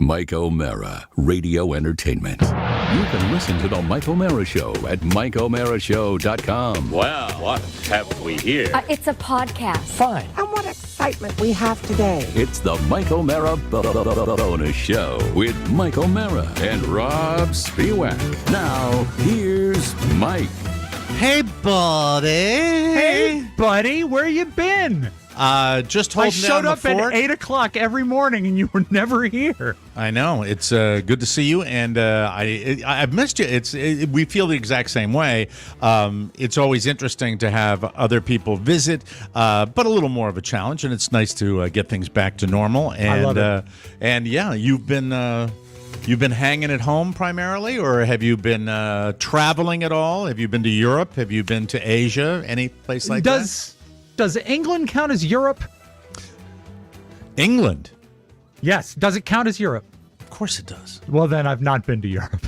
Mike O'Mara, Radio Entertainment. You can listen to The Mike O'Mara Show at MikeO'MaraShow.com. Well, what have we here? It's a podcast. Fine. And what excitement we have today. It's the Mike O'Mara Bonus Show with Mike O'Mara and Rob Spiewak. Now, here's Mike. Hey, buddy. Hey, buddy, where you been? Just holding I showed down up the fort. at 8 o'clock every morning, and you were never here. I know. It's good to see you, and I've missed you. We feel the exact same way. It's always interesting to have other people visit, but a little more of a challenge, and it's nice to get things back to normal. And, I love it. And yeah, you've been hanging at home primarily, or have you been traveling at all? Have you been to Europe? Have you been to Asia? Any place like that? Does England count as Europe? England? Yes. Does it count as Europe? Of course it does. Well, then I've not been to Europe.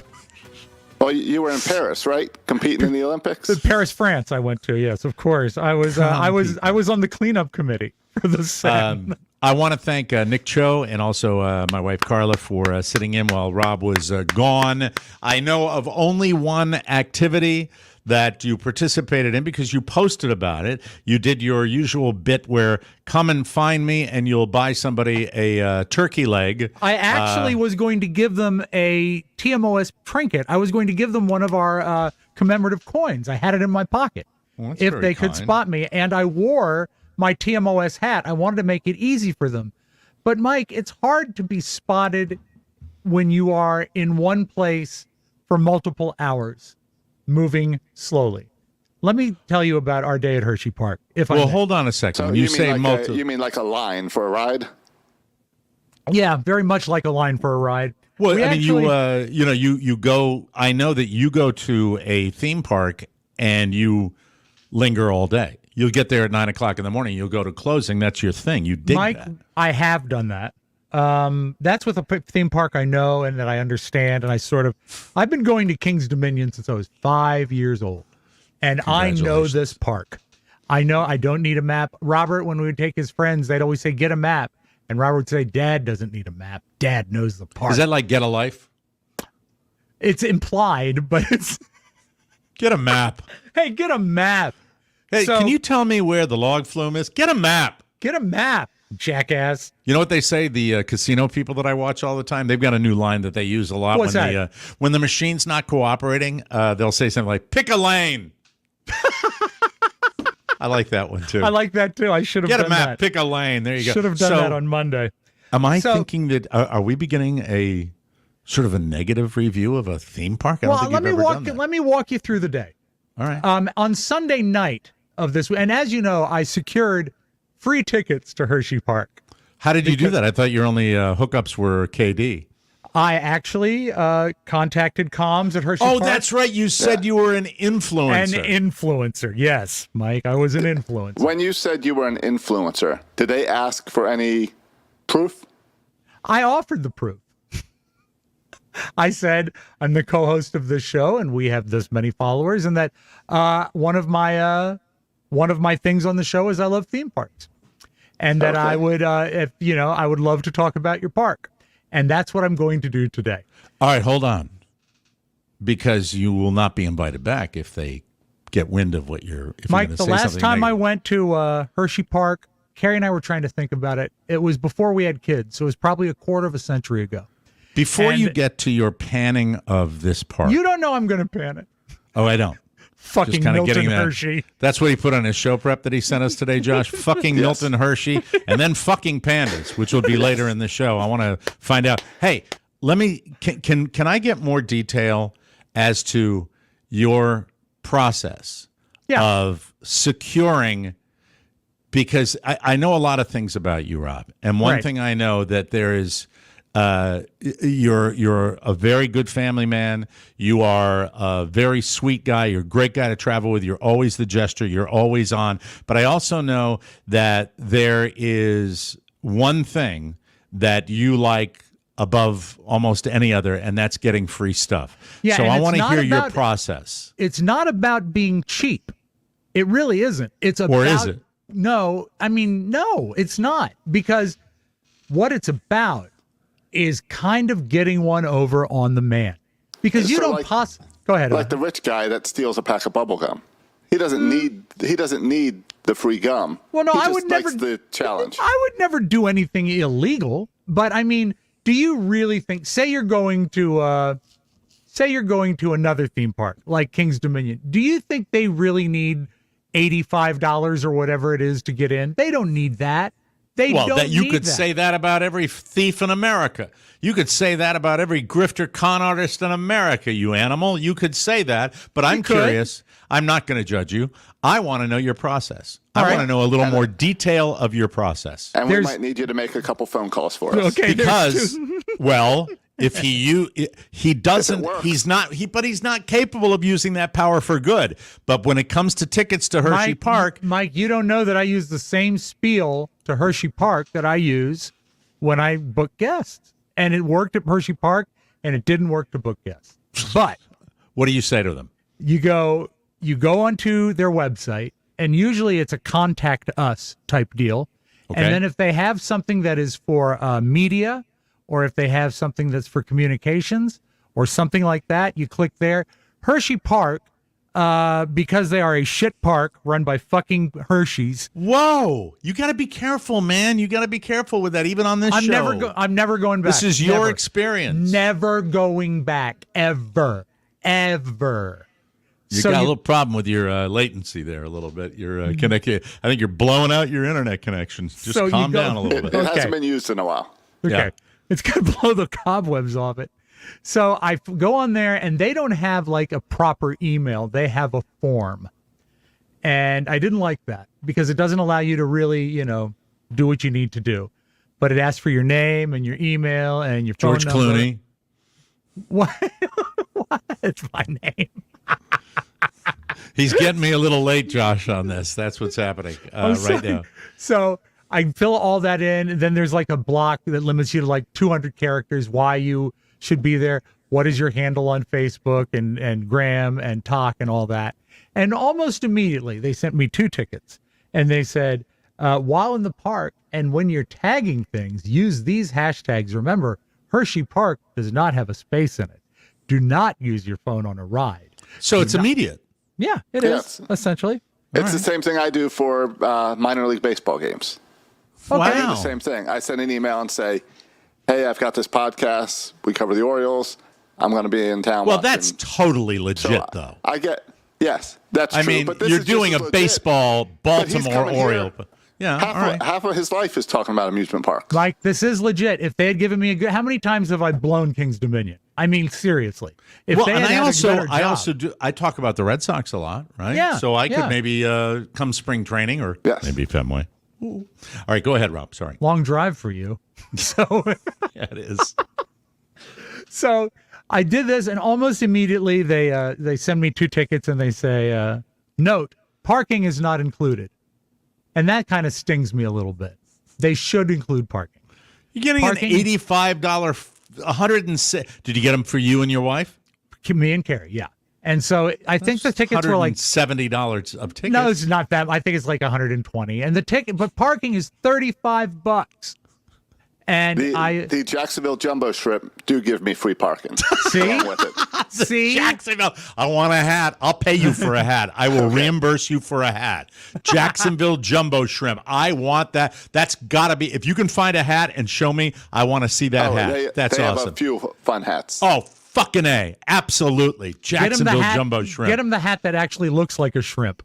Well, you were in Paris, right? Competing in the Olympics? Paris, France, I went to. Yes, of course. I was on the cleanup committee for the Seine. I want to thank Nick Cho and also my wife Carla for sitting in while Rob was gone. I know of only one activity that you participated in because you posted about it. You did your usual bit where come and find me and you'll buy somebody a turkey leg. I actually was going to give them a TMOS trinket. I was going to give them one of our commemorative coins. I had it in my pocket if they could spot me. And I wore my TMOS hat. I wanted to make it easy for them. But, Mike, it's hard to be spotted when you are in one place for multiple hours, moving slowly. Let me tell you about our day at Hershey Park. Hold on a second. So When you say mean multiple, you mean like a line for a ride? Yeah, very much like a line for a ride. Well, you go. I know that you go to a theme park and you linger all day. You'll get there at 9 o'clock in the morning. You'll go to closing. That's your thing. You dig Mike, that. I have done that. That's with a theme park I know and that I understand. And I've been going to King's Dominion since I was 5 years old. And I know this park. I know I don't need a map. Robert, when we would take his friends, they'd always say, get a map. And Robert would say, Dad doesn't need a map. Dad knows the park. Is that like Get a Life? It's implied, but it's... Get a map. Hey, get a map. Hey, can you tell me where the log flume is? Get a map. Get a map, jackass. You know what they say? The casino people that I watch all the time, they've got a new line that they use a lot. What's that? When the machine's not cooperating, they'll say something like, pick a lane. I like that one, too. I like that, too. I should have done that. Get a map, that. pick a lane. There you go. Should have done that on Monday. Am I thinking that, are we beginning a sort of a negative review of a theme park? Let me walk you through the day. All right. On Sunday night of this, and as you know, I secured free tickets to Hershey Park. How did you do that? I thought your only hookups were KD. I actually contacted comms at Hershey Park. Oh, that's right. You said you were an influencer. An influencer. Yes, Mike, I was an influencer. When you said you were an influencer, did they ask for any proof? I offered the proof. I said, I'm the co-host of this show, and we have this many followers, and that one of my things on the show is I love theme parks, and that I would, I would love to talk about your park, and that's what I'm going to do today. All right, hold on, because you will not be invited back if they get wind of what you're. Mike, the last time I went to Hershey Park, Carrie and I were trying to think about it. It was before we had kids, so it was probably a quarter of a century ago. Before you get to your panning of this park. You don't know I'm going to pan it. Oh, I don't. Fucking Milton Hershey. That's what he put on his show prep that he sent us today, Josh. Fucking yes. Milton Hershey, and then fucking pandas, which will be later in the show. I want to find out. Hey, can I get more detail as to your process of securing? Because I know a lot of things about you, Rob, and one thing I know that there is. You're a very good family man. You are a very sweet guy. You're a great guy to travel with. You're always the jester. You're always on. But I also know that there is one thing that you like above almost any other, and that's getting free stuff. Yeah, so I want to hear your process. It's not about being cheap. It really isn't. It's about. Or is it? No, I mean, no, it's not. Because what it's about is kind of getting one over on the man. Because you So don't like- possibly... Go ahead. Like the rich guy that steals a pack of bubble gum. He doesn't need the free gum. Well, no, he I just would never likes the challenge. I would never do anything illegal, but I mean, do you really think? Say you're going to another theme park like King's Dominion. Do you think they really need $85 or whatever it is to get in? They don't need that. They Well, don't that you need could that. say that about every thief in America. You could say that about every grifter con artist in America, you animal. You could say that, but I'm could. curious. I'm not going to judge you. I want to know your process. I right. want to know a little more detail of your process. And we There's- might need you to make a couple phone calls for us. Okay, Because, well, if he doesn't, works. he's not capable of using that power for good. But when it comes to tickets to Hershey Park, Mike, you don't know that I use the same spiel to Hershey Park that I use when I book guests. And it worked at Hershey Park, and it didn't work to book guests. But what do you say to them? you go onto their website, and usually it's a contact us type deal. Okay. And then if they have something that is for media, or if they have something that's for communications or something like that, you click there. Hershey Park, because they are a shit park run by fucking Hershey's. Whoa, you got to be careful, man. You got to be careful with that, even on this I'm show. never going back. This is your Never. experience. Never going back, ever. You So got a you- little problem with your latency there, a little bit. You're connected. I think you're blowing out your internet connections. Just So you calm go- down a little bit. It Okay. hasn't been used in a while. Okay. Yeah. It's going to blow the cobwebs off it. So I go on there, and they don't have like a proper email. They have a form. And I didn't like that because it doesn't allow you to really, do what you need to do. But it asks for your name and your email and your phone George number. Clooney. What? It's my name. He's getting me a little late, Josh, on this. That's what's happening right sorry. now. So I fill all that in, and then there's like a block that limits you to like 200 characters, why you should be there, what is your handle on Facebook and Graham and Talk and all that. And almost immediately, they sent me 2 tickets, and they said, while in the park and when you're tagging things, use these hashtags. Remember, Hershey Park does not have a space in it. Do not use your phone on a ride. So it's immediate. Yeah, it is, Yes. essentially. It's the same thing I do for minor league baseball games. I do the same thing. I send an email and say, hey, I've got this podcast. We cover the Orioles. I'm going to be in town. Well, watching." that's totally legit, So, though. Yes, that's I true. mean, but this you're is just doing as a legit. baseball But he's Baltimore coming here. Oriole. Yeah, all right. Half of his life is talking about amusement parks. Like, this is legit. If they had given me a good, how many times have I blown King's Dominion? I mean, seriously. If Well, they and had I had a also, better I job- also do. I talk about the Red Sox a lot, right? Yeah, So I yeah. could maybe come spring training or Yes. maybe Fenway. All right, go ahead, Rob. Sorry. long drive for you. So, Yeah, it is. so I did this, and almost immediately they send me 2 tickets, and they say, note, parking is not included. And that kind of stings me a little bit. They should include parking. You're getting Parking- an $85, 106. Did you get them for you and your wife? Me and Carrie, yeah. And so I think the tickets were like, $170 of tickets. no, it's not that. I think it's like 120. And the ticket, but parking is $35. And The Jacksonville Jumbo Shrimp do give me free parking. See? Along with it. see, Jacksonville. I want a hat. I'll pay you for a hat. I will reimburse you for a hat. Jacksonville Jumbo Shrimp. I want that. That's got to be. If you can find a hat and show me, I want to see that hat. That's they awesome. have a few fun hats. Oh, fucking A. Absolutely. get him the Jacksonville hat. Jumbo Shrimp. Get him the hat that actually looks like a shrimp.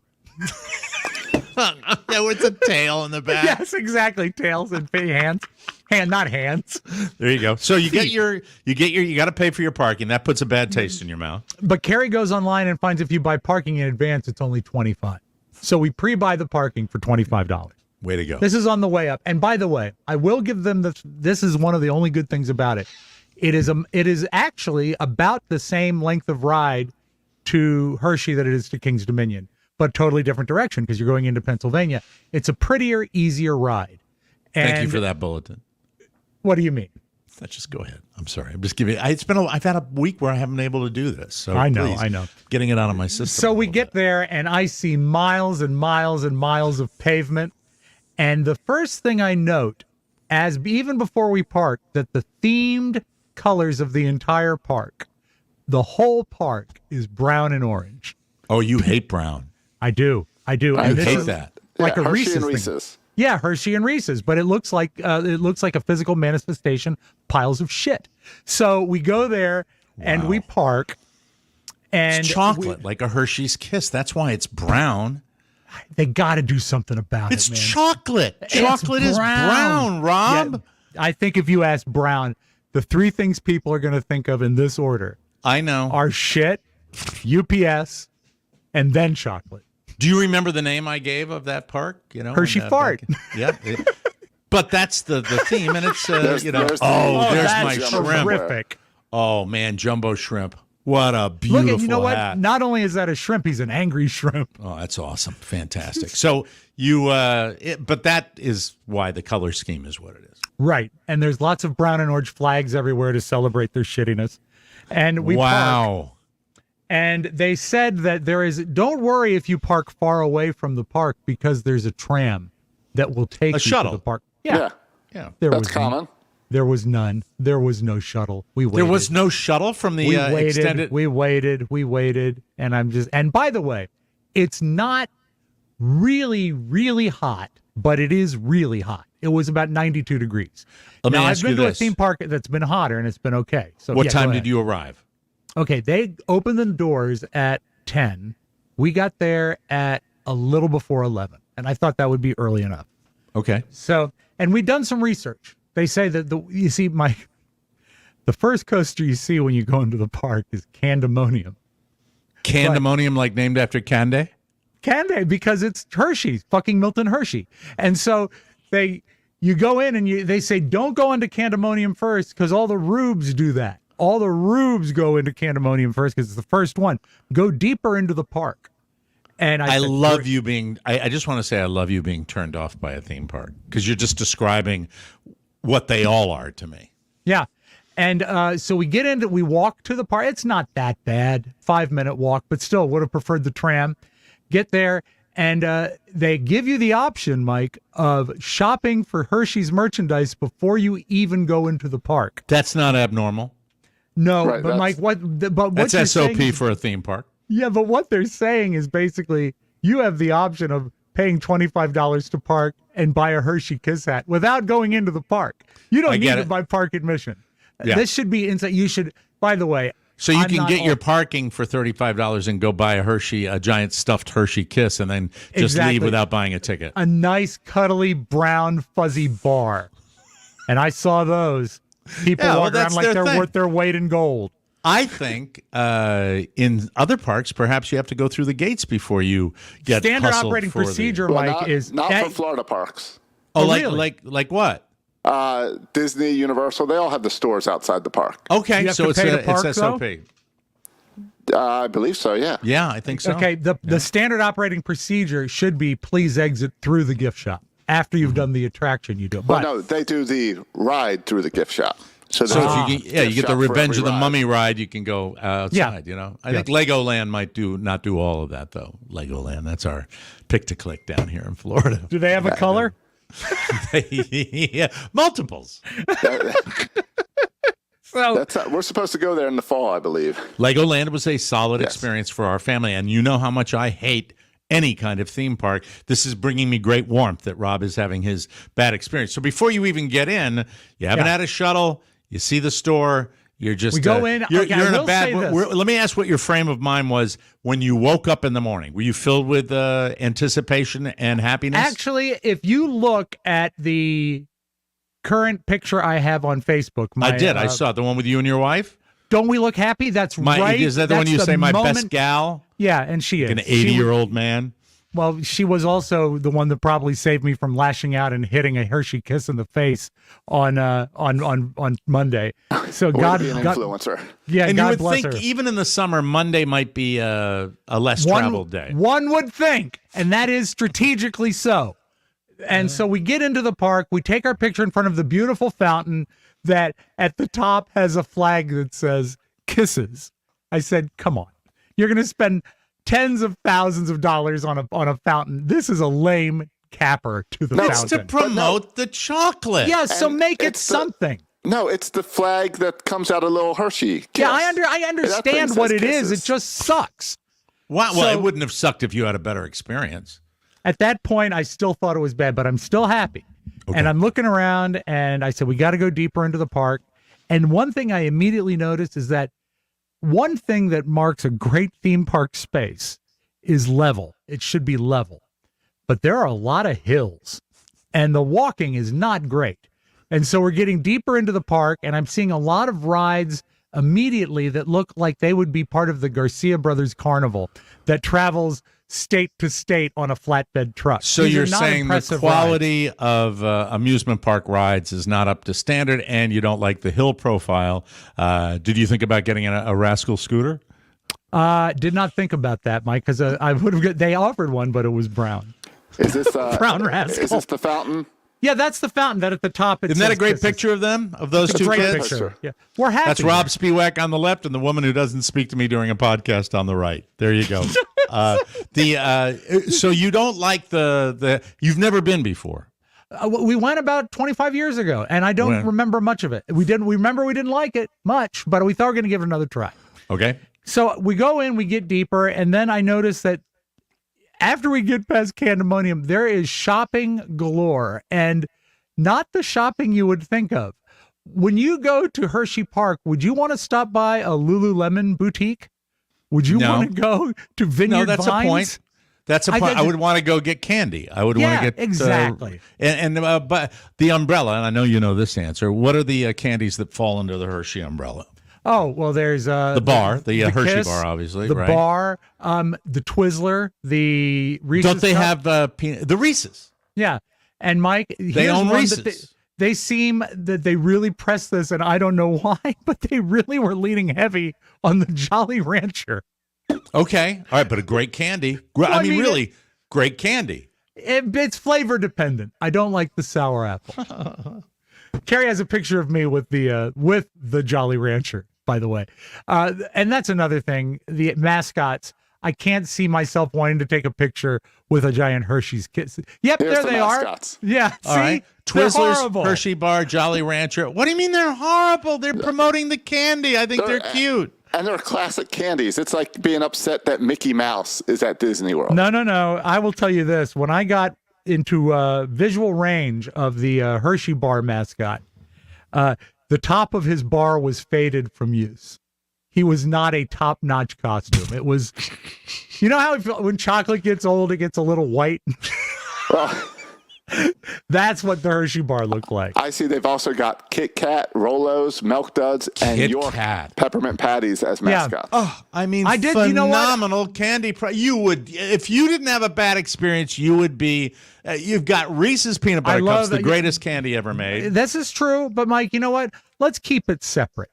Yeah, with the tail in the back. Yes, exactly. Tails and hands. Not hands. There you go. So you got to pay for your parking. That puts a bad taste in your mouth. But Carrie goes online and finds if you buy parking in advance, it's only $25. So we pre-buy the parking for $25. Way to go. This is on the way up. And by the way, I will give them this is one of the only good things about it. It is actually about the same length of ride to Hershey that it is to King's Dominion, but totally different direction because you're going into Pennsylvania. It's a prettier, easier ride. And Thank you for that bulletin. What do you mean? Just go ahead. I'm sorry. I'm just giving. I've had a week where I haven't been able to do this. So I know, please, I know. Getting it out of my system. So a we little get bit. there, and I see miles and miles and miles of pavement. And the first thing I note even before we parked, that the themed colors of the entire park, the whole park, is brown and orange. Oh, you hate brown. I do. I And this hate is that. Like a Hershey Reese's and thing. Reese's. Yeah, Hershey and Reese's, but it looks like a physical manifestation, piles of shit. So we go there and we park, and It's chocolate, like a Hershey's Kiss. That's why it's brown. They got to do something about It's it, man. chocolate. It's Chocolate is brown, Rob. Yeah, I think if you ask Brown, the three things people are going to think of in this order I know. are shit, UPS, and then chocolate. Do you remember the name I gave of that park? Hershey Fart. Yeah. But that's the theme, and it's There's there's that's my shrimp. Terrific. Oh man, jumbo shrimp. What a Look, beautiful and you know what? hat. Not only is that a shrimp, he's an angry shrimp. Oh, that's awesome. Fantastic. So you but that is why the color scheme is what it is. Right. And there's lots of brown and orange flags everywhere to celebrate their shittiness. And we park. Wow. And they said that don't worry if you park far away from the park, because there's a tram that will take you shuttle. to the park. Yeah. Yeah. That's common. There was none. There was no shuttle. We waited. There was no shuttle from the We waited. extended. We waited. And by the way, it's not really, really hot, but it is really hot. It was about 92 degrees. Let me now, ask I've been you to a this. theme park that's been hotter, and it's been okay. So What yeah, go time ahead. did you arrive? Okay, they opened the doors at 10. We got there at a little before 11, and I thought that would be early enough. Okay. So, and we've done some research. They say that the first coaster you see when you go into the park is Candemonium. Candemonium, like named after Candy? Candy, because it's Hershey, fucking Milton Hershey. And so you go in and they say, don't go into Candemonium first, because all the rubes do that. All the rubes go into Candemonium first because it's the first one. Go deeper into the park. And I love you being, I just want to say I love you being turned off by a theme park, because you're just describing what they all are to me. Yeah. And so we walk to the park. It's not that bad, 5-minute walk, but still would have preferred the tram. Get there, and they give you the option, Mike, of shopping for Hershey's merchandise before you even go into the park. That's not abnormal. No, Right, but Mike, what That's you're SOP saying, for a theme park. yeah, but what they're saying is basically you have the option of paying $25 to park and buy a Hershey Kiss hat without going into the park. You don't need to buy park admission. Yeah. This should be inside. You should, by the way. So you I'm can not get all- your parking for $35 and go buy a giant stuffed Hershey Kiss, and then just Exactly. leave without buying a ticket. a nice, cuddly, brown, fuzzy bar. And I saw those. People Yeah, well, walk around that's like their they're thing. worth their weight in gold. I think in other parks, perhaps you have to go through the gates before you get Standard hustled operating for the- procedure, Well, Mike, not, is not for Florida parks. Oh, really? like what? Disney, Universal, they all have the stores outside the park. Okay, You have so to pay to park, it's SOP. I believe so, yeah. Yeah, I think so. Okay, the standard operating procedure should be please exit through the gift shop. After you've done the attraction, you do it. Well, But no, they do the ride through the gift shop. So there's if a you gift get the shop for Revenge every of the ride. Mummy ride, you can go outside. Yeah. I think Legoland might not do all of that though. Legoland, that's our pick to click down here in Florida. do they have a color? Yeah, multiples. So We're supposed to go there in the fall, I believe. Legoland was a solid Yes. experience for our family, and you know how much I hate any kind of theme park. This is bringing me great warmth that Rob is having his bad experience. So before you even get in, you haven't Yeah. had a shuttle, you see the store, you're just We go in. You're, Okay, you're I in a will bad. say this. Let me ask what your frame of mind was when you woke up in the morning. Were you filled with anticipation and happiness? actually, if you look at the current picture I have on Facebook, I did. I saw it. The one with you and your wife. Don't we look happy? That's right. Is that the one That's you say my moment- best gal? Yeah, and she is Like an She 80-year-old man. Well, she was also the one that probably saved me from lashing out and hitting a Hershey Kiss in the face on Monday. So Or God, be an God influencer. yeah, And God you would bless think her. even in the summer, Monday might be a less traveled day. One would think, and that is strategically so. And so we get into the park, we take our picture in front of the beautiful fountain that at the top has a flag that says kisses. I said, come on, you're going to spend tens of thousands of dollars on a fountain. This is a lame capper to the It's fountain. to promote the chocolate. Yeah, so And make it it's something. No, it's the flag that comes out of little Hershey. Kiss. Yeah, I understand what it is. It just sucks. Well, So- it wouldn't have sucked if you had a better experience. At that point, I still thought it was bad, but I'm still happy. Okay. And I'm looking around, and I said, we got to go deeper into the park. And one thing I immediately noticed is that one thing that marks a great theme park space is level. It should be level. But there are a lot of hills, and the walking is not great. And so we're getting deeper into the park, and I'm seeing a lot of rides immediately that look like they would be part of the Garcia Brothers Carnival that travels state to state on a flatbed truck. So These are you're not saying the impressive quality of amusement park rides is not up to standard, and you don't like the hill profile. Did you think about getting a Rascal scooter? Did not think about that, Mike, because I would have. They offered one, but it was brown. Is this Brown Rascal? Is this the fountain? Yeah, that's the fountain that at the top. Isn't that a great picture of them, of those two great kids? picture. Yeah, we're happy. That's Rob Spiewak on the left and the woman who doesn't speak to me during a podcast on the right. There you go. So you don't like the you've never been before. We went about 25 years ago, and I don't remember much of it. We remember we didn't like it much, but we thought we were going to give it another try. Okay. So we go in, we get deeper, and then I notice that after we get past Candemonium, there is shopping galore, and not the shopping you would think of. When you go to Hershey Park, would you want to stop by a Lululemon boutique? Would you want to go to Vineyard No, that's Vines? a point. That's a point. I would want to go get candy. I would want to get exactly. But the umbrella, and I know you know this answer. What are the candies that fall under the Hershey umbrella? Oh, well, there's the bar, the Hershey Kiss, bar, obviously, the right? bar, the Twizzler, the Reese's. Don't they Cup. have the Reese's? Yeah, and Mike, They own Reese's. They seem that they really pressed this, and I don't know why, but they really were leaning heavy on the Jolly Rancher. Okay, all right, but a great candy. I mean, really, great candy. It's flavor dependent. I don't like the sour apple. Carrie has a picture of me with the Jolly Rancher, by the way. And that's another thing. The mascots, I can't see myself wanting to take a picture with a giant Hershey's kiss. Yep, Here's there the they mascots. are. Yeah, All see? right. They're Twizzlers, horrible. Hershey bar, Jolly Rancher. What do you mean they're horrible? They're promoting the candy. I think they're cute. And they're classic candies. It's like being upset that Mickey Mouse is at Disney World. No. I will tell you this. When I got into visual range of the Hershey bar mascot, the top of his bar was faded from use. He was not a top-notch costume. It was, you know how when chocolate gets old, it gets a little white? That's what the Hershey bar looked like. I see they've also got Kit Kat, Rolos, Milk Duds, and Kit York Kat. Peppermint Patties as mascots. Oh, I mean, I did, you know what? phenomenal candy. You would, if you didn't have a bad experience, you would be. You've got Reese's peanut butter cups, the greatest candy ever made. This is true, but Mike, you know what? Let's keep it separate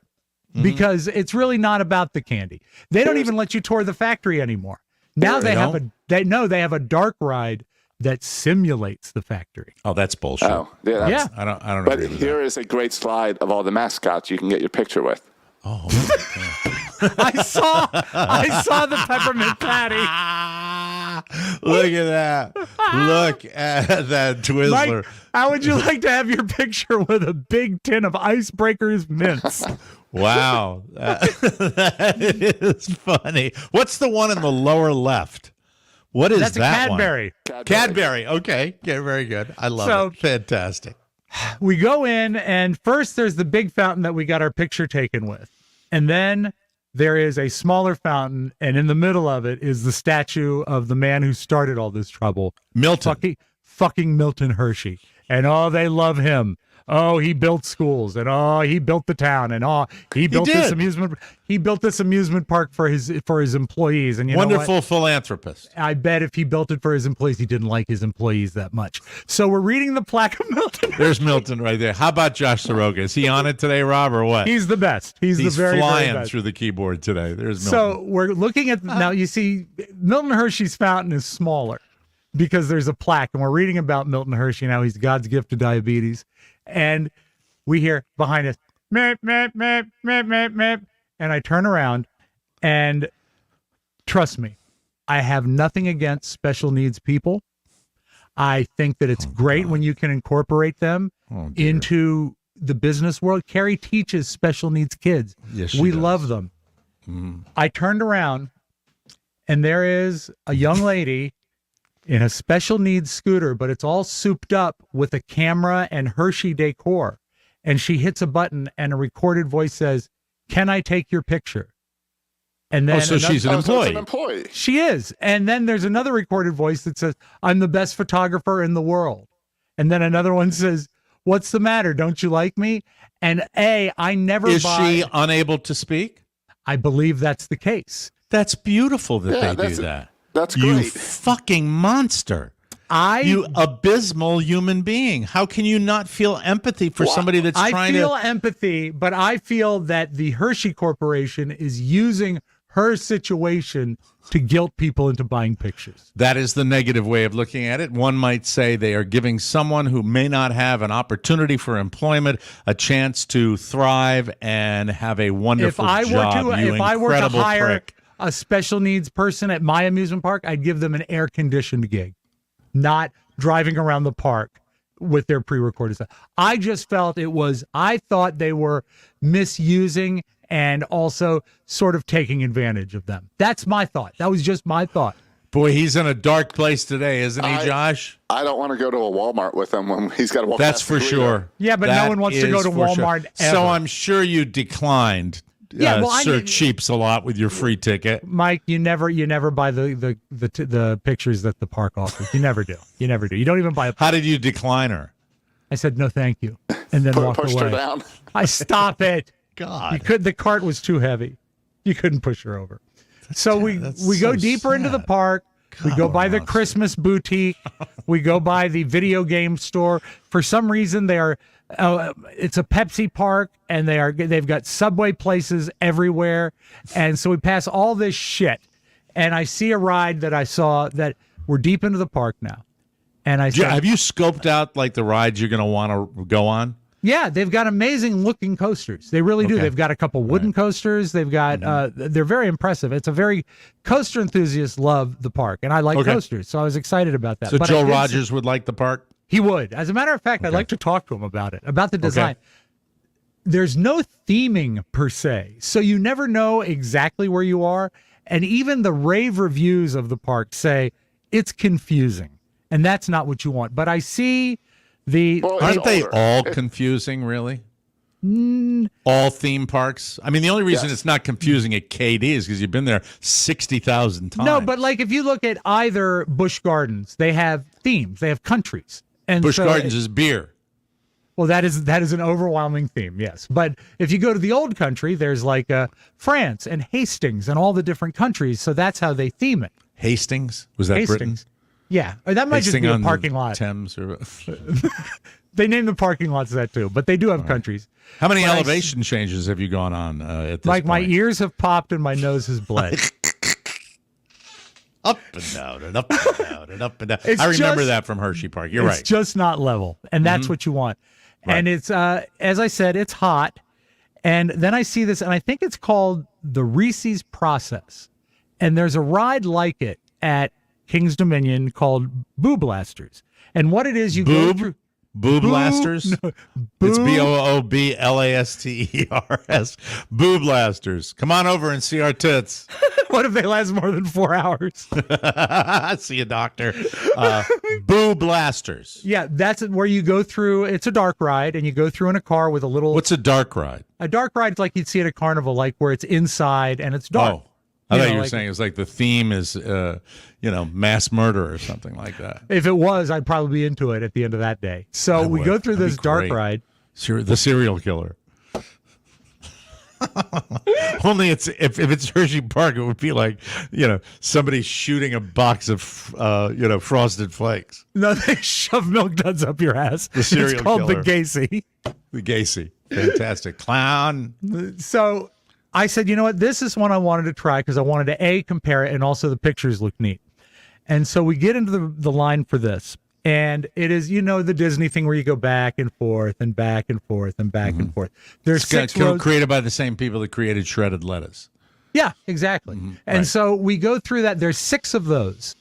because it's really not about the candy. They don't even let you tour the factory anymore. Now they have a dark ride that simulates the factory. Oh, that's bullshit. Oh, yeah. I don't. But agree with here is a great slide of all the mascots you can get your picture with. Oh, I saw the peppermint patty. Look at that! Look at that Twizzler. Mike, how would you like to have your picture with a big tin of Icebreakers mints? Wow, that is funny. What's the one in the lower left? What is That's that a Cadbury. one? Cadbury. Okay. Yeah, very good. I love it. Fantastic. We go in, and first there's the big fountain that we got our picture taken with. And then there is a smaller fountain, and in the middle of it is the statue of the man who started all this trouble. Milton. Fucking Milton Hershey. And they love him. Oh, he built schools, and he built the town, and he built this amusement. He built this amusement park for his employees, and wonderful philanthropist. I bet if he built it for his employees, he didn't like his employees that much. So we're reading the plaque of Milton. There's Milton right there. How about Josh Soroka? Is he on it today, Rob, or what? He's the best. He's the very, flying very best. through the keyboard today. There's Milton. So we're looking at now. You see, Milton Hershey's fountain is smaller because there's a plaque, and we're reading about Milton Hershey now. He's God's gift to diabetes. And we hear behind us, meep, meep, meep, meep, meep, meep. And I turn around, and trust me, I have nothing against special needs people. I think that it's great when you can incorporate them into the business world. Carrie teaches special needs kids. Yes, we does. love them. I turned around, and there is a young lady in a special needs scooter, but it's all souped up with a camera and Hershey decor. And she hits a button, and a recorded voice says, "Can I take your picture?" And then so she's an employee. So it's an employee. She is. And then there's another recorded voice that says, "I'm the best photographer in the world." And then another one says, "What's the matter? Don't you like me?" And I never Is buy. she unable to speak? I believe that's the case. That's beautiful that Yeah, they do that. That's You great. fucking monster. I You abysmal human being. How can you not feel empathy for somebody that's I trying feel to... empathy, but I feel that the Hershey Corporation is using her situation to guilt people into buying pictures. That is the negative way of looking at it. One might say they are giving someone who may not have an opportunity for employment a chance to thrive and have a wonderful job. If I were to incredible hire prick. a special needs person at my amusement park, I'd give them an air conditioned gig, not driving around the park with their pre-recorded stuff. I just felt I thought they were misusing and also sort of taking advantage of them. That's my thought. That was just my thought. Boy, he's in a dark place today, isn't he, Josh? I don't want to go to a Walmart with him when he's got to walk. That's past for the window. sure. Yeah, but That no one wants to go is to for sure. Walmart ever. So I'm sure you declined Yeah, well, I Sir did- Cheaps a lot with your free ticket. Mike, you never buy the pictures that the park offers. You never do. You never do. You don't even buy a. How did you decline her? I said no, thank you, and then walked Pushed away. her down. I stop it. God. You could. The cart was too heavy. You couldn't push her over. So we that's go so deeper into the sad. park. We go by the on, Christmas boutique. We go by the video game store. For some reason, they are. It's a Pepsi park, and they've got Subway places everywhere. And so we pass all this shit, and I see a ride that I saw that we're deep into the park now. And I said, Have you scoped out like the rides you're going to want to go on? yeah, they've got amazing looking coasters. They really do. Okay. They've got a couple wooden coasters. They've got they're very impressive. It's a very coaster enthusiasts love the park, and I like Okay. coasters, so I was excited about that. So But I Joe did Rogers would like the park? he would. As a matter of fact, I'd like to talk to him about it, about the design. There's no theming per se, so you never know exactly where you are. And even the rave reviews of the park say it's confusing, and that's not what you want. But I see the Well, Aren't it's they older. all confusing, really? All theme parks? I mean, the only reason Yes. it's not confusing at KD is because you've been there 60,000 times. No, but like if you look at either Busch Gardens, they have themes, they have countries, and Busch so- Gardens is beer. Well, that is an overwhelming theme, yes. But if you go to the old country, there's like France and Hastings and all the different countries, so that's how they theme it. Hastings? Was that Britain? Hastings, yeah, or that might just Hastings be a on the parking lot. Thames or They name the parking lots that too, but they do have countries. how many But I- elevation changes have you gone on at this Like my point? ears have popped and my nose has bled. Up and down and up and down and up and down. It's I remember just- that from Hershey Park. You're It's right. just not level, and that's what you want. And it's as I said, it's hot. And then I see this, and I think it's called the Reese's Process. And there's a ride like it at King's Dominion called Boo Blasters. And what it is, you go through. Boob Blasters? It's BOOBLASTERS. Boob Blasters. Come on over and see our tits. What if they last more than 4 hours? See a doctor. Boob Blasters. Yeah, that's where you go through. It's a dark ride, and you go through in a car with a little. What's a dark ride? A dark ride's like you'd see at a carnival, like where it's inside and it's dark. Oh, I You thought know, you were like- saying it's like the theme is, mass murder or something like that. If it was, I'd probably be into it at the end of that day. So I we would. go through That'd this be dark great. ride. The serial killer. Only if it's Hershey Park, it would be like, somebody shooting a box of, Frosted Flakes. No, they shove Milk Duds up your ass. The serial it's called killer. the Gacy. The Gacy. Fantastic. Clown. So I said, you know what? This is one I wanted to try because I wanted to A, compare it, and also the pictures look neat. And so we get into the line for this. And it is, the Disney thing where you go back and forth and back and forth and back and forth. There's It's 6 rows. created by the same people that created Shredded Lettuce. Yeah, exactly. And right. so we go through that. There's 6 of those,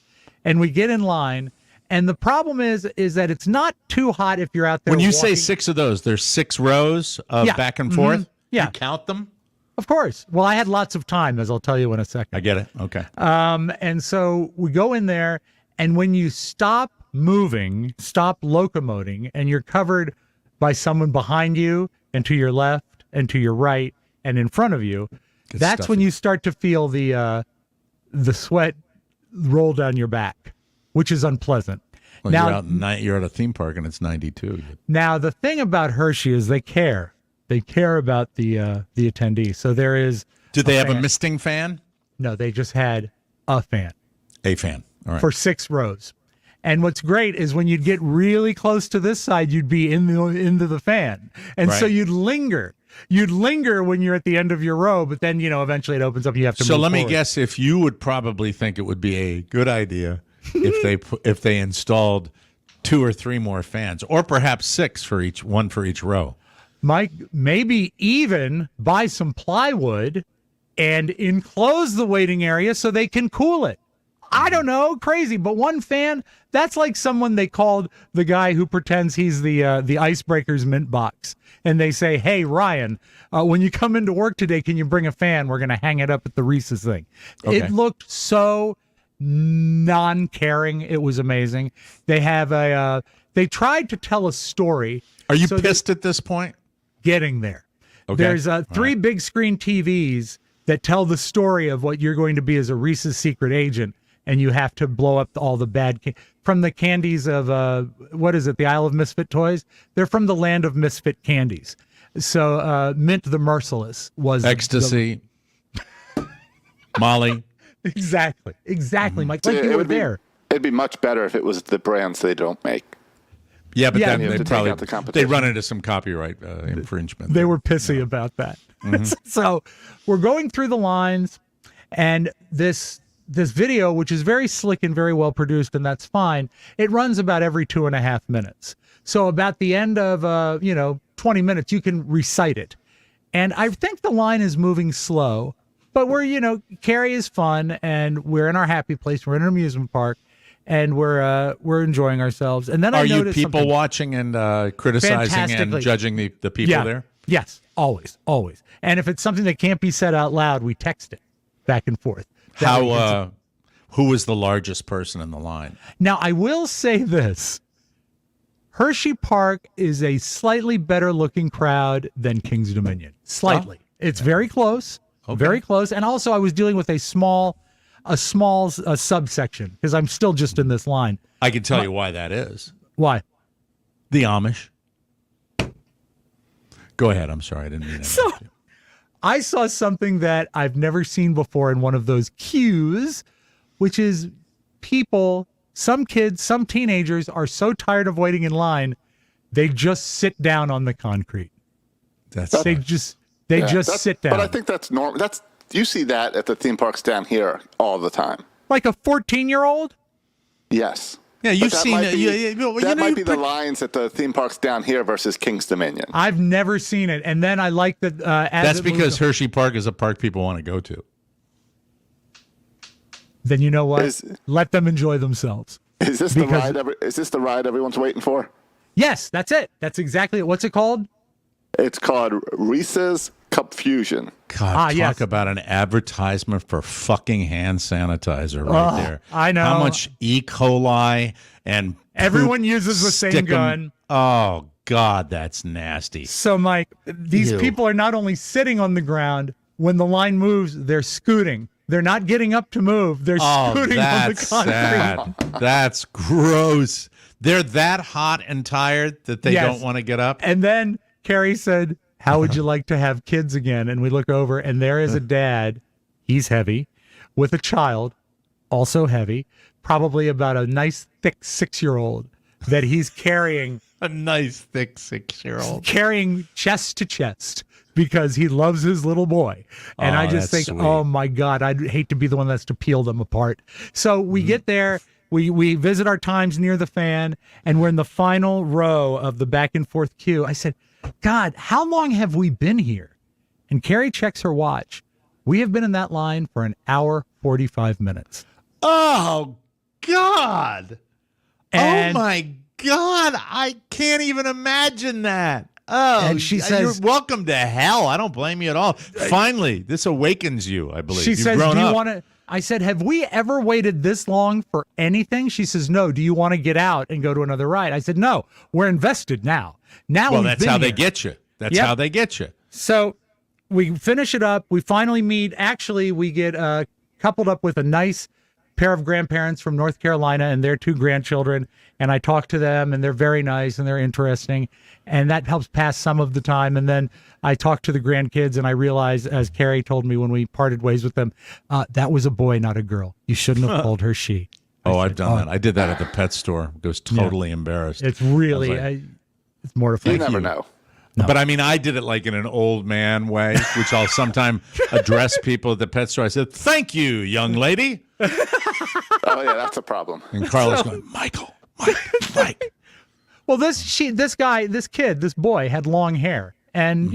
and we get in line, And the problem is that it's not too hot if you're out there. When you walking. say 6 of those, there's 6 rows of back and forth? Yeah. You count them? Of course. Well, I had lots of time, as I'll tell you in a second. I get it. Okay. And so we go in there, and when you stop moving, stop locomoting, and you're covered by someone behind you and to your left and to your right and in front of you, that's when you start to feel the sweat roll down your back, which is unpleasant. Well, Now, you're at a theme park and it's 92. Now, the thing about Hershey is they care. They care about the attendee. So there is. Did they have a misting fan? No, they just had a fan. A fan. All right. For 6 rows. And what's great is when you'd get really close to this side, you'd be into the fan. And so you'd linger. You'd linger when you're at the end of your row, but then, eventually it opens up. You have to move let me forward. guess, if you would probably think it would be a good idea if they installed 2 or 3 more fans, or perhaps 6 for each row. Mike, maybe even buy some plywood and enclose the waiting area so they can cool it. I don't know, crazy, but one fan, that's like someone they called the guy who pretends he's the Icebreakers mint box. And they say, hey, Ryan, when you come into work today, can you bring a fan? We're going to hang it up at the Reese's thing. Okay. It looked so non-caring. It was amazing. They have they tried to tell a story. Are you pissed at this point? Getting there. Okay. There's 3 big screen TVs that tell the story of what you're going to be as a Reese's secret agent, and you have to blow up all the bad from the candies of what is it, the Isle of Misfit Toys? They're from the land of misfit candies. So Mint the Merciless was ecstasy, Molly. Exactly, Mike. Like you were there. It'd be much better if it was the brands they don't make. Yeah, but then they run into some copyright infringement. They were pissy about that. So we're going through the lines, and this video, which is very slick and very well produced, and that's fine, it runs about every 2.5 minutes. So about the end of 20 minutes, you can recite it. And I think the line is moving slow, but Carrie is fun, and we're in our happy place. We're in an amusement park. And we're enjoying ourselves. And then are you people watching and criticizing and judging the people there? Yes, always. And if it's something that can't be said out loud, we text it back and forth. Who was the largest person in the line? Now, I will say this. Hershey Park is a slightly better looking crowd than King's Dominion. Slightly. It's very close. Okay. Very close. And also I was dealing with a small subsection because I'm still just in this line. I can tell you why that is. Why? The Amish. Go ahead. I'm sorry. I didn't mean to. I saw something that I've never seen before in one of those queues, which is some kids, some teenagers are so tired of waiting in line, they just sit down on the concrete. They just sit down. But I think that's normal. You see that at the theme parks down here all the time. Like a 14-year-old? Yes. Yeah, you've seen it. That might be the lines at the theme parks down here versus King's Dominion. I've never seen it. And then I like that. That's because Hershey Park is a park people want to go to. Then you know what? Let them enjoy themselves. Is this the ride? Is this the ride everyone's waiting for? Yes, that's it. That's exactly it. What's it called? It's called Reese's Cup Fusion. God, talk about an advertisement for fucking hand sanitizer right there. I know. How much E. coli and everyone uses the same gun. Oh, God, that's nasty. So, Mike, these people are not only sitting on the ground. When the line moves, they're scooting. They're not getting up to move. They're scooting on the concrete. Sad. That's gross. They're that hot and tired that they don't want to get up. And then Carrie said, how would you like to have kids again? And we look over, and there is a dad. He's heavy, with a child, also heavy, probably about a nice, thick 6-year-old that he's carrying. A nice, thick 6-year-old. Carrying chest to chest because he loves his little boy. And I just think, sweet. Oh, my God, I'd hate to be the one that's to peel them apart. So we get there. We visit our times near the fan, and we're in the final row of the back and forth queue. I said, God, how long have we been here? And Carrie checks her watch. We have been in that line for 1 hour, 45 minutes. Oh, God. And, oh my God, I can't even imagine that. Oh, and she says, "You're welcome to hell." I don't blame you at all. Finally, this awakens you, I believe. She You've says, grown "Do you up. want to?" I said, "Have we ever waited this long for anything?" She says, "No. Do you want to get out and go to another ride?" I said, "No. We're invested now. Now, Well, we've that's been how here." they get you. That's Yep. how they get you. So we finish it up. We finally meet. Actually, we get coupled up with a nice pair of grandparents from North Carolina and their 2 grandchildren. And I talk to them, and they're very nice and they're interesting. And that helps pass some of the time. And then I talk to the grandkids, and I realize, as Carrie told me when we parted ways with them, that was a boy, not a girl. You shouldn't have called her she. I've done that. I did that at the pet store. I was totally embarrassed. It's really, it's mortifying. You never know. No. But I mean, I did it like in an old man way, which I'll sometime address people at the pet store. I said, "Thank you, young lady." Oh yeah, that's a problem. And Carla's going, Mike. Well, this kid, this boy had long hair, and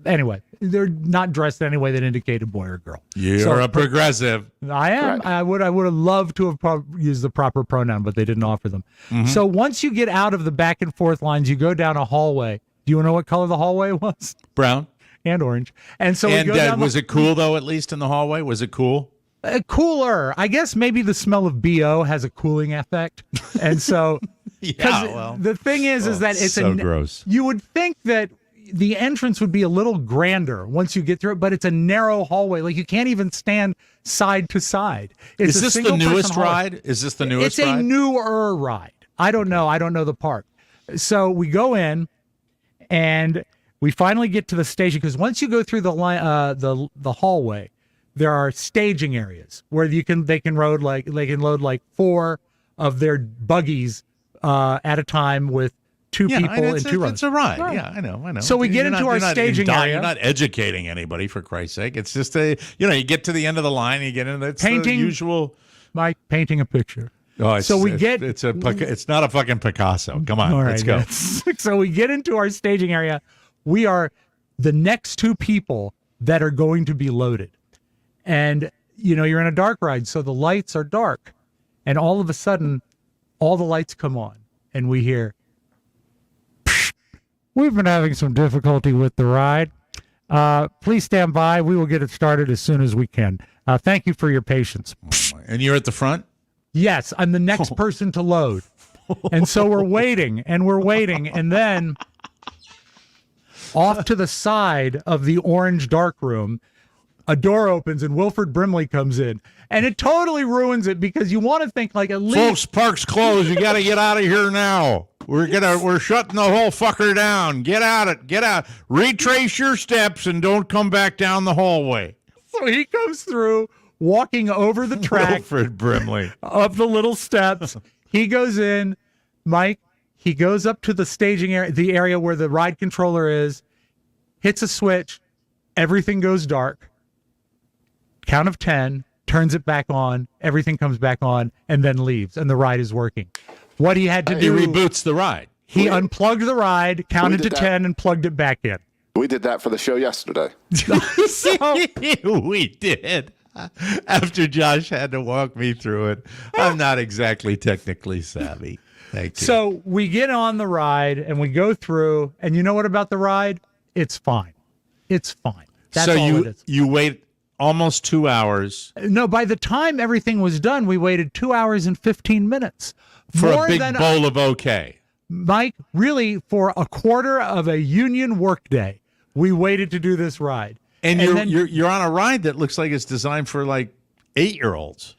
anyway, they're not dressed in any way that indicated boy or girl. You're a progressive. I am. Right. I would have loved to have used the proper pronoun, but they didn't offer them. So once you get out of the back and forth lines, you go down a hallway. Do you know what color the hallway was? Brown. And orange. And so we And go down. was it cool though? At least in the hallway, was it cool? Cooler? I guess maybe the smell of BO has a cooling effect, and so. The thing is that it's so gross. You would think that the entrance would be a little grander once you get through it, but it's a narrow hallway. Like you can't even stand side to side. Is this the newest ride? Is this the newest ride? It's a newer ride. I don't know. I don't know the park. So we go in, and we finally get to the station, because once you go through the hallway, there are staging areas where they can load like 4 of their buggies at a time with 2 people in 2 rows. It's a ride. Right. Yeah, I know. So we get into our staging area. You're not educating anybody, for Christ's sake. It's just you get to the end of the line, and you get into the usual. Mike, painting a picture. Oh, it's not a fucking Picasso. Come on, let's go. So we get into our staging area. We are the next 2 people that are going to be loaded. And, you're in a dark ride, so the lights are dark. And all of a sudden, all the lights come on, and we hear, "We've been having some difficulty with the ride. Please stand by. We will get it started as soon as we can. Thank you for your patience." And you're at the front? Yes, I'm the next person to load. And so we're waiting, and then off to the side of the orange dark room, a door opens and Wilford Brimley comes in. And it totally ruins it, because you want to think like at least... Folks, park's closed. You got to get out of here now. We're shutting the whole fucker down. Get out. Retrace your steps and don't come back down the hallway. So he comes through, walking over the track. Wilford Brimley. Up the little steps. He goes in. Mike, he goes up to the staging area, the area where the ride controller is, hits a switch, everything goes dark. Count of 10, turns it back on, everything comes back on, and then leaves, and the ride is working. What he had to do... He reboots the ride. He unplugged the ride, counted to 10, and plugged it back in. We did that for the show yesterday. We did. After Josh had to walk me through it. I'm not exactly technically savvy. Thank you. So we get on the ride, and we go through, and you know what about the ride? It's fine. It's fine. That's all it is. You wait almost 2 hours. No, by the time everything was done, we waited 2 hours and 15 minutes. For a big bowl of okay. Mike, really, for a quarter of a union workday, we waited to do this ride. And you're on a ride that looks like it's designed for like 8-year-olds.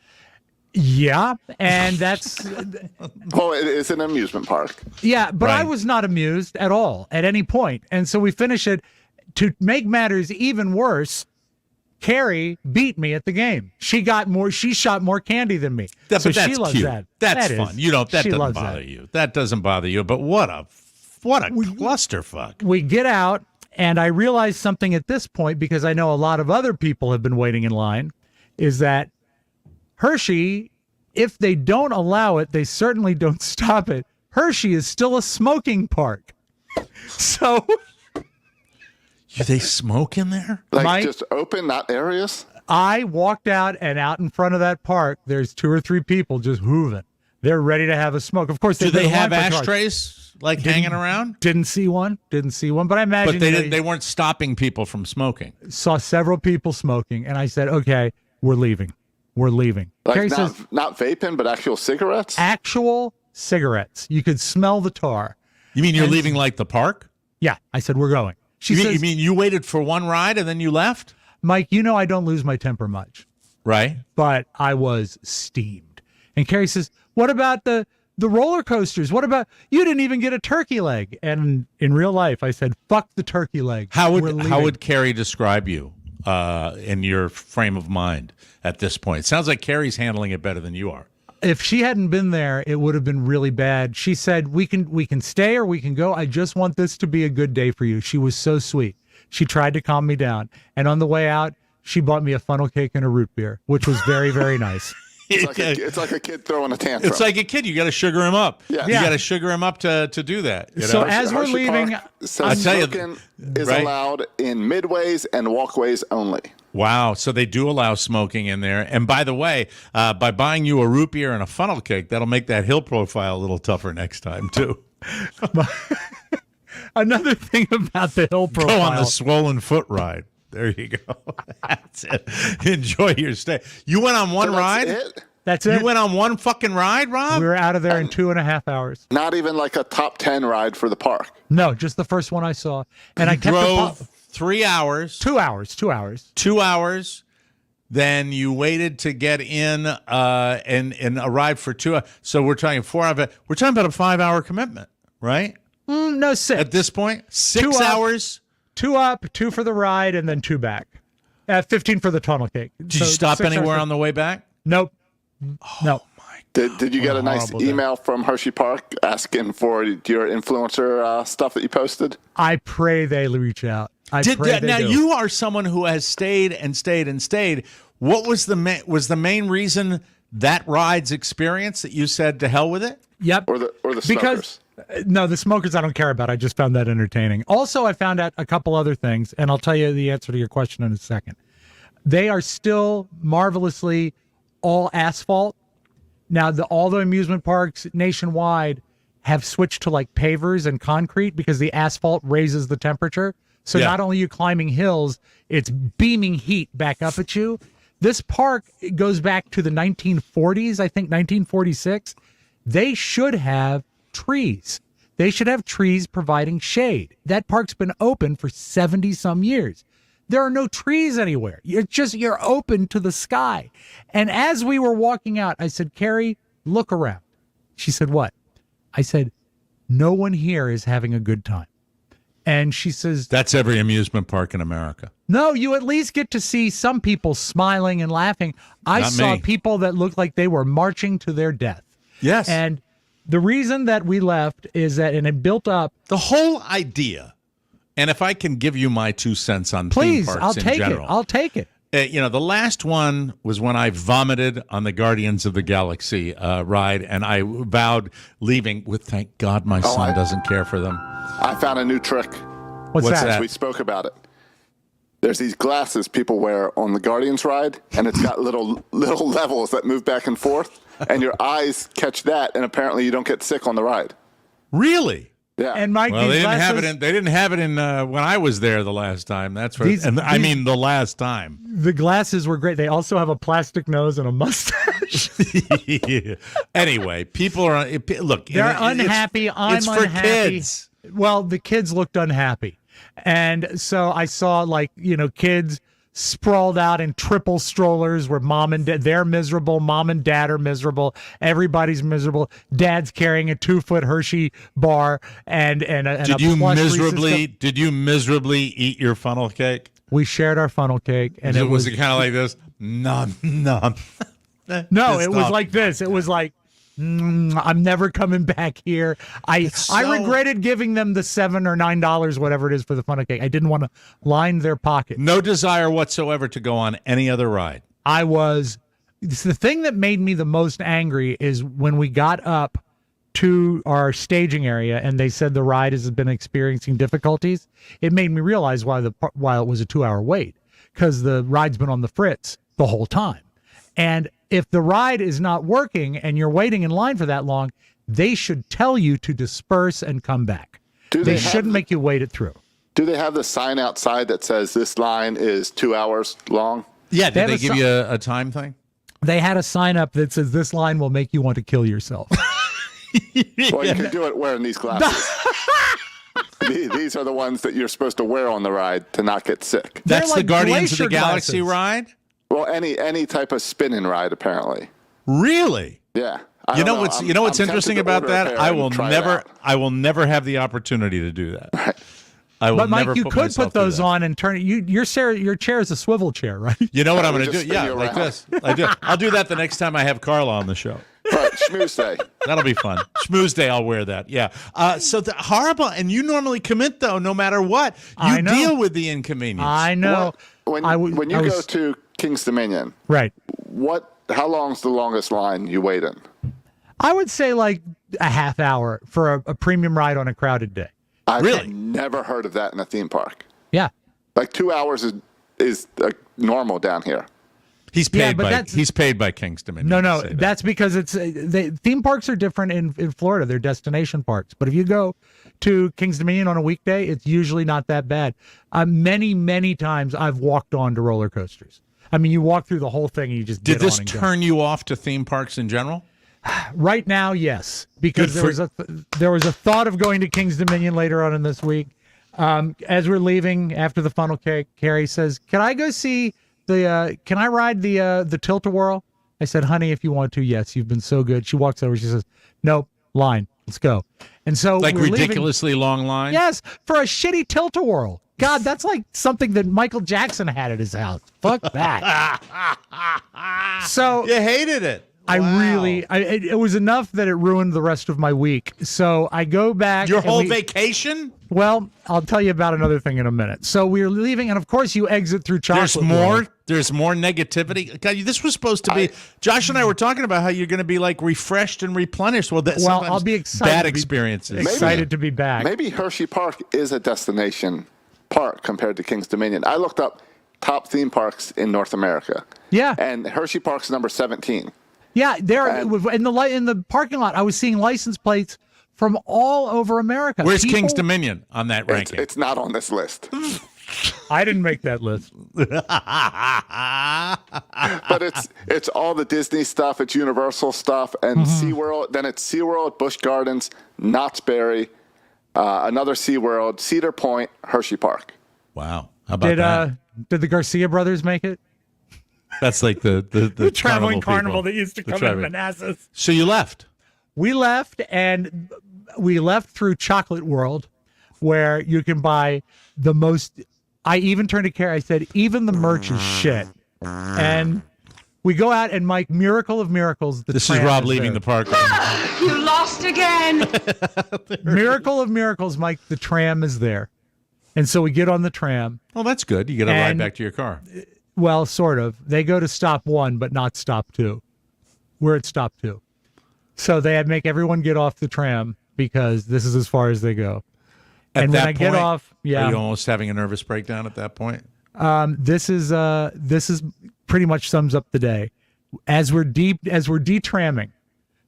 Yeah, and that's... Well, it's an amusement park. Yeah, but Right. I was not amused at all at any point. And so we finish it. To make matters even worse, Carrie beat me at the game. She shot more candy than me. But so that's she loves cute. that. That's That fun. is. That She doesn't loves bother that. you. That doesn't bother you. But what a clusterfuck. We get out, and I realize something at this point, because I know a lot of other people have been waiting in line, is that Hershey, if they don't allow it, they certainly don't stop it. Hershey is still a smoking park. So... Do they smoke in there? Like Mike? just open, not areas? I walked out, and out in front of that park, there's 2 or 3 people just hooving. They're ready to have a smoke. Of course, do they have ashtrays hanging around? Didn't see one, but I imagine. But they weren't stopping people from smoking. Saw several people smoking, and I said, "Okay, we're leaving. We're leaving." Like not vaping, but actual cigarettes. Actual cigarettes. You could smell the tar. You mean you're leaving like the park? Yeah, I said we're going. You mean you waited for one ride and then you left? Mike, you know I don't lose my temper much. Right. But I was steamed. And Carrie says, "What about the roller coasters? What about, you didn't even get a turkey leg?" And in real life, I said, "Fuck the turkey leg." How would Carrie describe you in your frame of mind at this point? It sounds like Carrie's handling it better than you are. If she hadn't been there, it would have been really bad. She said, we can stay or we can go. I just want this to be a good day for you." She was so sweet. She tried to calm me down. And on the way out, she bought me a funnel cake and a root beer, which was very, very nice. It's like a kid throwing a tantrum. It's like a kid. You got to sugar him up. Yeah. You got to sugar him up to do that. You know? So as we're leaving, smoking is allowed in midways and walkways only. Wow. So they do allow smoking in there. And by the way, by buying you a root beer and a funnel cake, that'll make that hill profile a little tougher next time, too. Another thing about the hill profile. Go on the swollen foot ride. There you go. That's it. Enjoy your stay. You went on one ride? That's it. You went on one fucking ride, Rob? We were out of there in 2.5 hours. Not even like a top 10 ride for the park. No, just the first one I saw. And I drove 3 hours. 2 hours. 2 hours. 2 hours. Then you waited to get in and arrived for 2 hours. So we're talking 4 hours. We're talking about a 5-hour commitment, right? No, 6. At this point, 6 hours. 2 up, 2 for the ride, and then 2 back. 15 for the tunnel cake. Did you stop anywhere on the way back? Nope. No. Did you get a nice email from Hershey Park asking for your influencer stuff that you posted? I pray they reach out. Now you are someone who has stayed and stayed and stayed. What was the main reason that ride's experience that you said to hell with it? Yep. Or the smokers? No, the smokers I don't care about. I just found that entertaining. Also, I found out a couple other things, and I'll tell you the answer to your question in a second. They are still marvelously all asphalt. Now, all the amusement parks nationwide have switched to like pavers and concrete because the asphalt raises the temperature. So not only are you climbing hills, it's beaming heat back up at you. This park goes back to the 1940s, I think 1946. They should have trees. They should have trees providing shade. That park's been open for 70-some years. There are no trees anywhere. You're open to the sky. And as we were walking out, I said, "Carrie, look around." She said, "What?" I said, "No one here is having a good time." And she says, "That's every amusement park in America." "No, you at least get to see some people smiling and laughing." I saw people that looked like they were marching to their death. Yes. And the reason that we left is that, and it built up. The whole idea, and if I can give you my 2 cents on theme parks in general. I'll take it. The last one was when I vomited on the Guardians of the Galaxy ride, and I vowed leaving with, thank God my son doesn't care for them. I found a new trick. What's that? We spoke about it. There's these glasses people wear on the Guardians ride, and it's got little levels that move back and forth, and your eyes catch that, and apparently you don't get sick on the ride. Really? Yeah. And Mike, they didn't have it in when I was there the last time. That's right. I mean the last time. The glasses were great. They also have a plastic nose and a mustache. Anyway, people are look. They're unhappy. It's for unhappy. Kids. Well, the kids looked unhappy, and so I saw kids sprawled out in triple strollers where mom and dad, they're miserable, mom and dad are miserable, everybody's miserable, dad's carrying a 2-foot Hershey bar and did you miserably eat your funnel cake? We shared our funnel cake, and was it kind of like this? Nom. No, it was like this. It was like, I'm never coming back here. I regretted giving them the $7 or $9, whatever it is, for the funnel cake. I didn't want to line their pocket. No desire whatsoever to go on any other ride. The thing that made me the most angry is when we got up to our staging area and they said the ride has been experiencing difficulties. It made me realize why it was a 2-hour wait, because the ride's been on the fritz the whole time. And if the ride is not working and you're waiting in line for that long, they should tell you to disperse and come back. They shouldn't make you wait it through. Do they have the sign outside that says this line is 2 hours long? Yeah, did they give you a time thing? They had a sign up that says this line will make you want to kill yourself. Well, you can do it wearing these glasses. These are the ones that you're supposed to wear on the ride to not get sick. That's like the Guardians of the glacier Galaxy glasses. ride? Well, any type of spinning ride, apparently. Really? Yeah. You know what's interesting about that? I will never have the opportunity to do that. Right. I will But Mike, never you could myself put those through that. on and turn it. Your chair is a swivel chair, right? You know what I'm going to just do? spin Yeah, you like around. this. I'll do that the next time I have Carla on the show. Right, Schmooze Day. That'll be fun. Schmooze Day, I'll wear that. Yeah. So horrible. And you normally commit, though, no matter what. You I know. deal with the inconvenience. I know. When you go to King's Dominion, right, how long's the longest line you wait in? I would say like a half hour for a premium ride on a crowded day. I've never heard of that in a theme park. Yeah. Like 2 hours is normal down here. He's paid but he's paid by King's Dominion. No, to say that. that's because theme parks are different in Florida. They're destination parks. But if you go to King's Dominion on a weekday, it's usually not that bad. Many times I've walked on to roller coasters. I mean, you walk through the whole thing and you just Did get this on and go. turn you off to theme parks in general? Right now, yes, because there was a thought of going to King's Dominion later on in this week. As we're leaving after the funnel cake, Carrie says, "Can I go see can I ride the Tilt-A-Whirl?" I said, "Honey, if you want to, yes. You've been so good." She walks over. She says, "Nope, line. Let's go." And so Like we're ridiculously long line? Yes, for a shitty Tilt-A-Whirl. God, that's like something that Michael Jackson had at his house. Fuck that. So You hated it. It was enough that it ruined the rest of my week. So I go back. Your whole vacation? Well, I'll tell you about another thing in a minute. So we're leaving, and of course you exit through Chocolate There's more. World. There's more negativity. God, this was supposed to be. Josh and I were talking about how you're going to be like refreshed and replenished. Well, I'll be excited. Bad experiences. Excited to be back. Maybe Hershey Park is a destination park compared to King's Dominion. I looked up top theme parks in North America. Yeah. And Hershey Park's number 17. Yeah, there in the parking lot, I was seeing license plates from all over America. Where's King's Dominion on that ranking? It's not on this list. I didn't make that list. But it's all the Disney stuff, it's Universal stuff, and SeaWorld. Then it's SeaWorld, Busch Gardens, Knott's Berry, another SeaWorld, Cedar Point, Hershey Park. Wow. How about that? Did the Garcia brothers make it? That's like the traveling carnival people. that used to The come in Manassas. So you left. We left, and we left through Chocolate World, where you can buy the most. I even turned to Carrie. I said, even the merch is shit. And we go out, and Mike, miracle of miracles. This is Rob leaving the park. You lost again. Miracle of miracles, Mike. The tram is there, and so we get on the tram. Well, that's good. You get a ride And- back to your car. Well, sort of. They go to stop 1, but not stop 2. We're at stop 2. So they had to make everyone get off the tram because this is as far as they go. At And that when I get point, off, Are you almost having a nervous breakdown at that point? this is pretty much sums up the day. As we're detramming,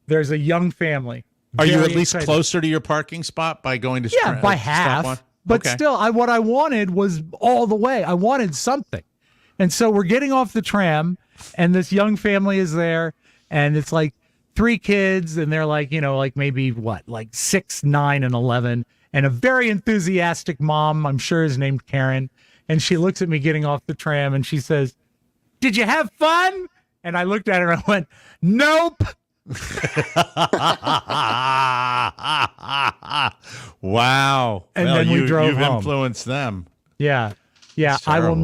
there's a young family. Are you very at least excited. closer to your parking spot by going to Yeah, by stop half. one? But Okay. still, what I wanted was all the way. I wanted something. And so we're getting off the tram, and this young family is there, and it's like 3 kids, and they're like, maybe 6, 9, and 11, and a very enthusiastic mom, I'm sure is named Karen. And she looks at me getting off the tram, and she says, "Did you have fun?" And I looked at her and I went, "Nope." Wow. And well, then we drove you've home. influenced them. Yeah. That's I will terrible.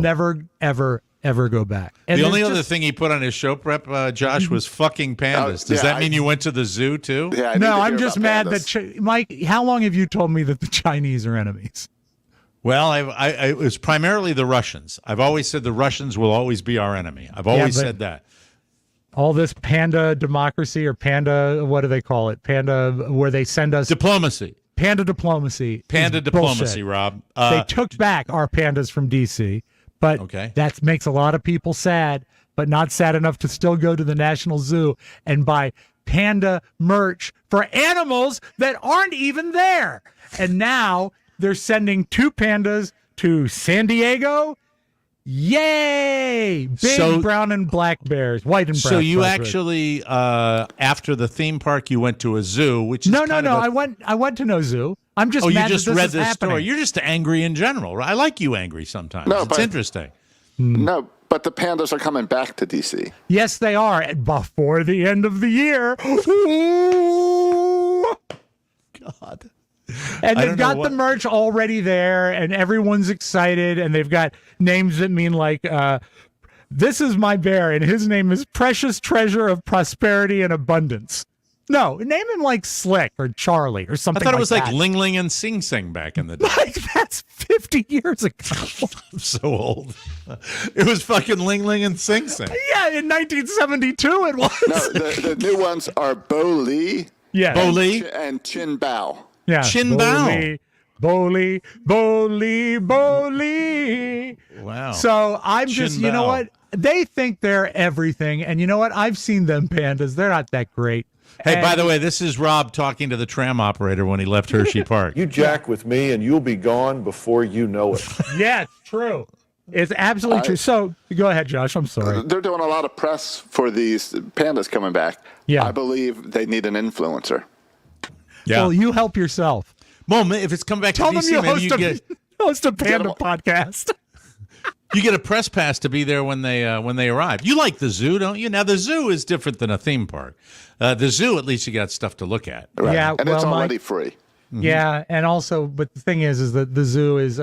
never, ever go back. And The there's only other just- thing he put on his show prep, Josh, was fucking pandas. Does yeah, that mean you went to the zoo too? Yeah, I need No, to I'm hear just about mad pandas. that Mike. How long have you told me that the Chinese are enemies? Well, it was primarily the Russians. I've always said the Russians will always be our enemy. I've always but- said that. All this panda democracy or panda, what do they call it? Panda, where they send us Diplomacy. panda diplomacy. Panda is diplomacy, bullshit. Rob. They took back our pandas from DC, but Okay. that makes a lot of people sad but not sad enough to still go to the National Zoo and buy panda merch for animals that aren't even there. And now they're sending 2 pandas to San Diego. Yay! Big brown and black bears, white and brown. So you actually, after the theme park, you went to a zoo, which is no. I went to no zoo. I'm just mad you just that read is this happening. story. You're just angry in general. Right? I like you angry sometimes. No, it's but- interesting. No, but the pandas are coming back to DC. Yes, they are before the end of the year. God. And I they've don't know got what- the merch already there, and everyone's excited, and they've got names that mean like, this is my bear, and his name is Precious Treasure of Prosperity and Abundance. No, name him like Slick or Charlie or I something thought it was like like that. Ling Ling and Sing Sing back in the day. Like, that's 50 years ago. I'm so old. It was fucking Ling Ling and Sing Sing. Yeah, in 1972 it was. No, the new ones are Bo Lee Yeah. Bo Lee? and Chin Bao. Yeah. Chin Bao. Boli. Wow. So I'm Chin just, you know Bao. what? They think they're everything. And you know what? I've seen them pandas. They're not that great. Hey, by And- the way, this is Rob talking to the tram operator when he left Hershey Park. You jack with me and you'll be gone before you know it. Yeah, it's true. It's absolutely true. So go ahead, Josh. I'm sorry. They're doing a lot of press for these pandas coming back. Yeah. I believe they need an influencer. Yeah. Well, you help yourself. Well, if it's coming back Tell to them DC, you maybe host a panda podcast. you get a press pass to be there when they arrive. You like the zoo, don't you? Now the zoo is different than a theme park. The zoo, at least you got stuff to look at. Right? Yeah, and it's well, already free. Yeah, and also, but the thing is that the zoo is.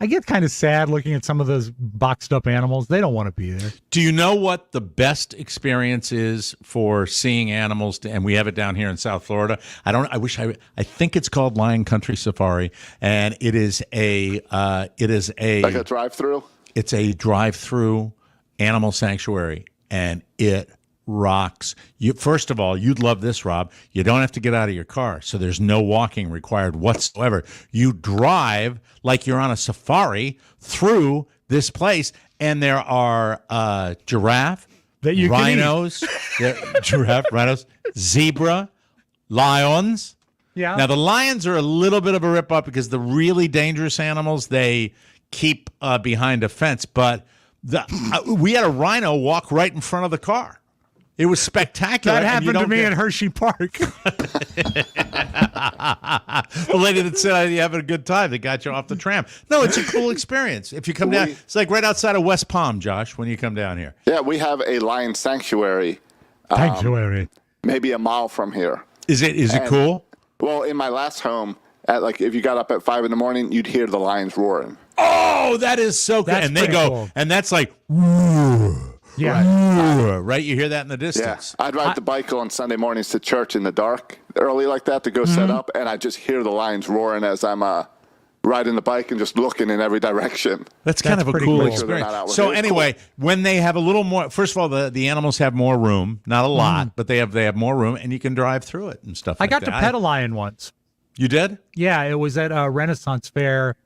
I get kind of sad looking at some of those boxed up animals. They don't want to be there. Do you know what the best experience is for seeing animals? And we have it down here in South Florida. I think it's called Lion Country Safari, and it is a Like a drive-through? it's a drive-through animal sanctuary, and it rocks. First of all, you'd love this, Rob. You don't have to get out of your car, so there's no walking required whatsoever. You drive like you're on a safari through this place, and there are giraffe, That you can eat. rhinos, rhinos, zebra, lions. Yeah. Now the lions are a little bit of a rip up because the really dangerous animals they keep behind a fence. But we had a rhino walk right in front of the car. It was spectacular. That and you happened to don't me get- at Hershey Park. the lady that said you having a good time that got you off the tram. No, it's a cool experience. If you come down, it's like right outside of West Palm, Josh. When you come down here, Yeah, we have a lion sanctuary Sanctuary. maybe a mile from here. is it cool? Well, in my last home, if you got up at 5 a.m, you'd hear the lions roaring. Oh, that is so cool. That's And they pretty go, cool. and that's like, Yeah. right? You hear that in the Yeah, distance. I'd ride the bike on Sunday mornings to church in the dark, early like that, to go set up, and I just hear the lions roaring as I'm riding the bike and just looking in every direction. That's kind of a pretty cool cool. Make sure they're not out experience. with So it. It's anyway, when they have a little more, first of all, the animals have more room, not a lot, but they have more room, and you can drive through it and stuff. I like got that. to pet a lion once. You did? Yeah, it was at a Renaissance fair.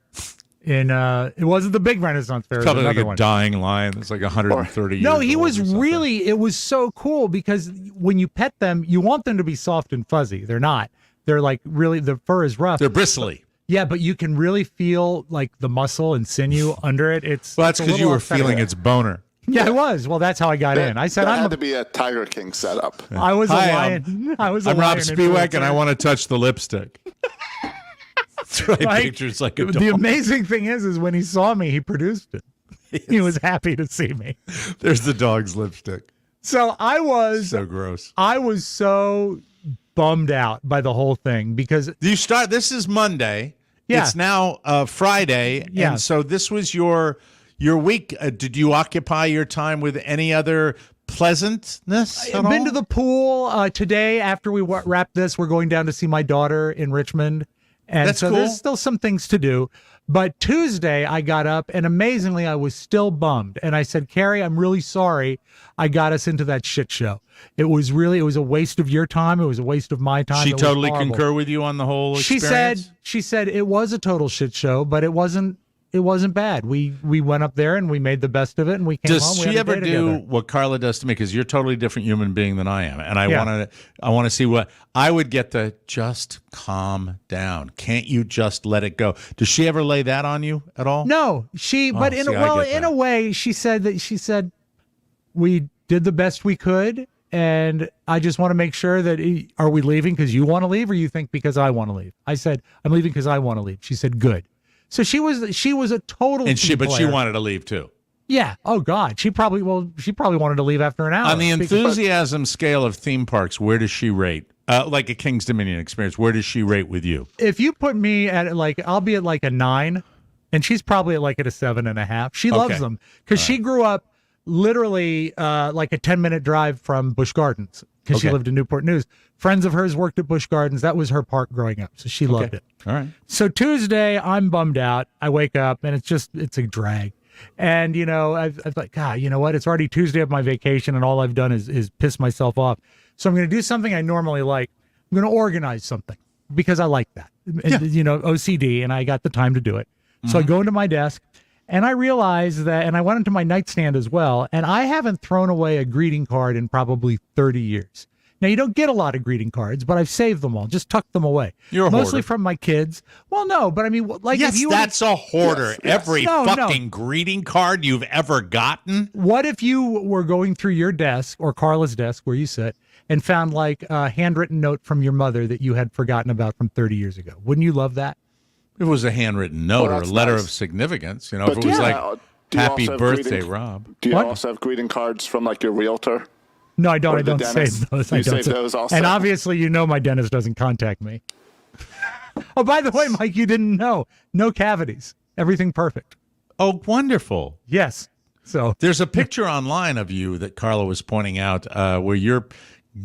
It wasn't the big Renaissance fair. It was Probably like another a one. dying lion that's like 130 years No, he old was or something. really, it was so cool because when you pet them, you want them to be soft and fuzzy. They're not. They're like really, the fur is rough. They're bristly. Yeah, but you can really feel like the muscle and sinew under it. It's Well, that's it's a because you little were upsetting. feeling its boner. Yeah, it was. Well, that's how I got in. I said, that I'm had a, to be a Tiger King setup. I was a Hi, lion. I was a I'm Rob lion Spiewak, and I influencer. want to touch the lipstick. That's right. Like, Pictures like a the dog. amazing thing is when he saw me, he produced it. He was happy to see me. There's the dog's lipstick. So I was So gross. so bummed out by the whole thing because You start. This is Monday. Yeah. It's now Friday. Yeah. And so this was your week. Did you occupy your time with any other pleasantness? I've been to the pool today. After we wrap this, we're going down to see my daughter in Richmond. And That's so cool. there's still some things to do. But Tuesday I got up and amazingly I was still bummed. And I said, Carrie, I'm really sorry I got us into that shit show. It was a waste of your time. It was a waste of my time. She It was totally horrible. concur with you on the whole She experience? said it was a total shit show, but it wasn't It wasn't bad. We went up there and we made the best of it, and we came home. Does We she had a ever day do together. what Carla does to me? Because you're a totally different human being than I am, and I Yeah. want to see what I would get to. Just calm down. Can't you just let it go? Does she ever lay that on you at all? No, but see, I get in that. a way, she said we did the best we could, and I just want to make sure that are we leaving because you want to leave, or you think because I want to leave? I said I'm leaving because I want to leave. She said good. So she was a total. but she player. wanted to leave too. Yeah. Oh God. She probably wanted to leave after an hour. On the enthusiasm scale of theme parks, where does she rate? Like a King's Dominion experience, where does she rate with you? If you put me at I'll be at like a 9, and she's probably at a 7.5. She loves them because she grew up literally like a 10-minute drive from Busch Gardens because she lived in Newport News. Friends of hers worked at Busch Gardens. That was her park growing up, so she loved it. All right. So Tuesday, I'm bummed out. I wake up and it's a drag. And, I've like, God, you know what? It's already Tuesday of my vacation, and all I've done is piss myself off. So I'm going to do something I normally like. I'm going to organize something because I like that. OCD, and I got the time to do it. So I go into my desk, and I realize that, and I went into my nightstand as well, and I haven't thrown away a greeting card in probably 30 years. Now, you don't get a lot of greeting cards, but I've saved them all, just tucked them away. You're a mostly hoarder. from my kids. Well, no, but I mean, like, Yes, if you that's a hoarder. Yes. Every No, fucking greeting card you've ever gotten. what if you were going through your desk or Carla's desk where you sit and found like a handwritten note from your mother that you had forgotten about from 30 years ago? Wouldn't you love that? If it was a handwritten note or a that's letter nice. of significance, if But it was do like, you happy also have birthday, greeting- Rob. Do you What? also have greeting cards from like your realtor? No, I don't. Or I the don't dentist. save those. You I don't save those also? And obviously, my dentist doesn't contact me. Oh, by the way, Mike, you didn't know. No cavities. Everything perfect. Oh, wonderful. Yes. So There's a picture online of you that Carla was pointing out where you're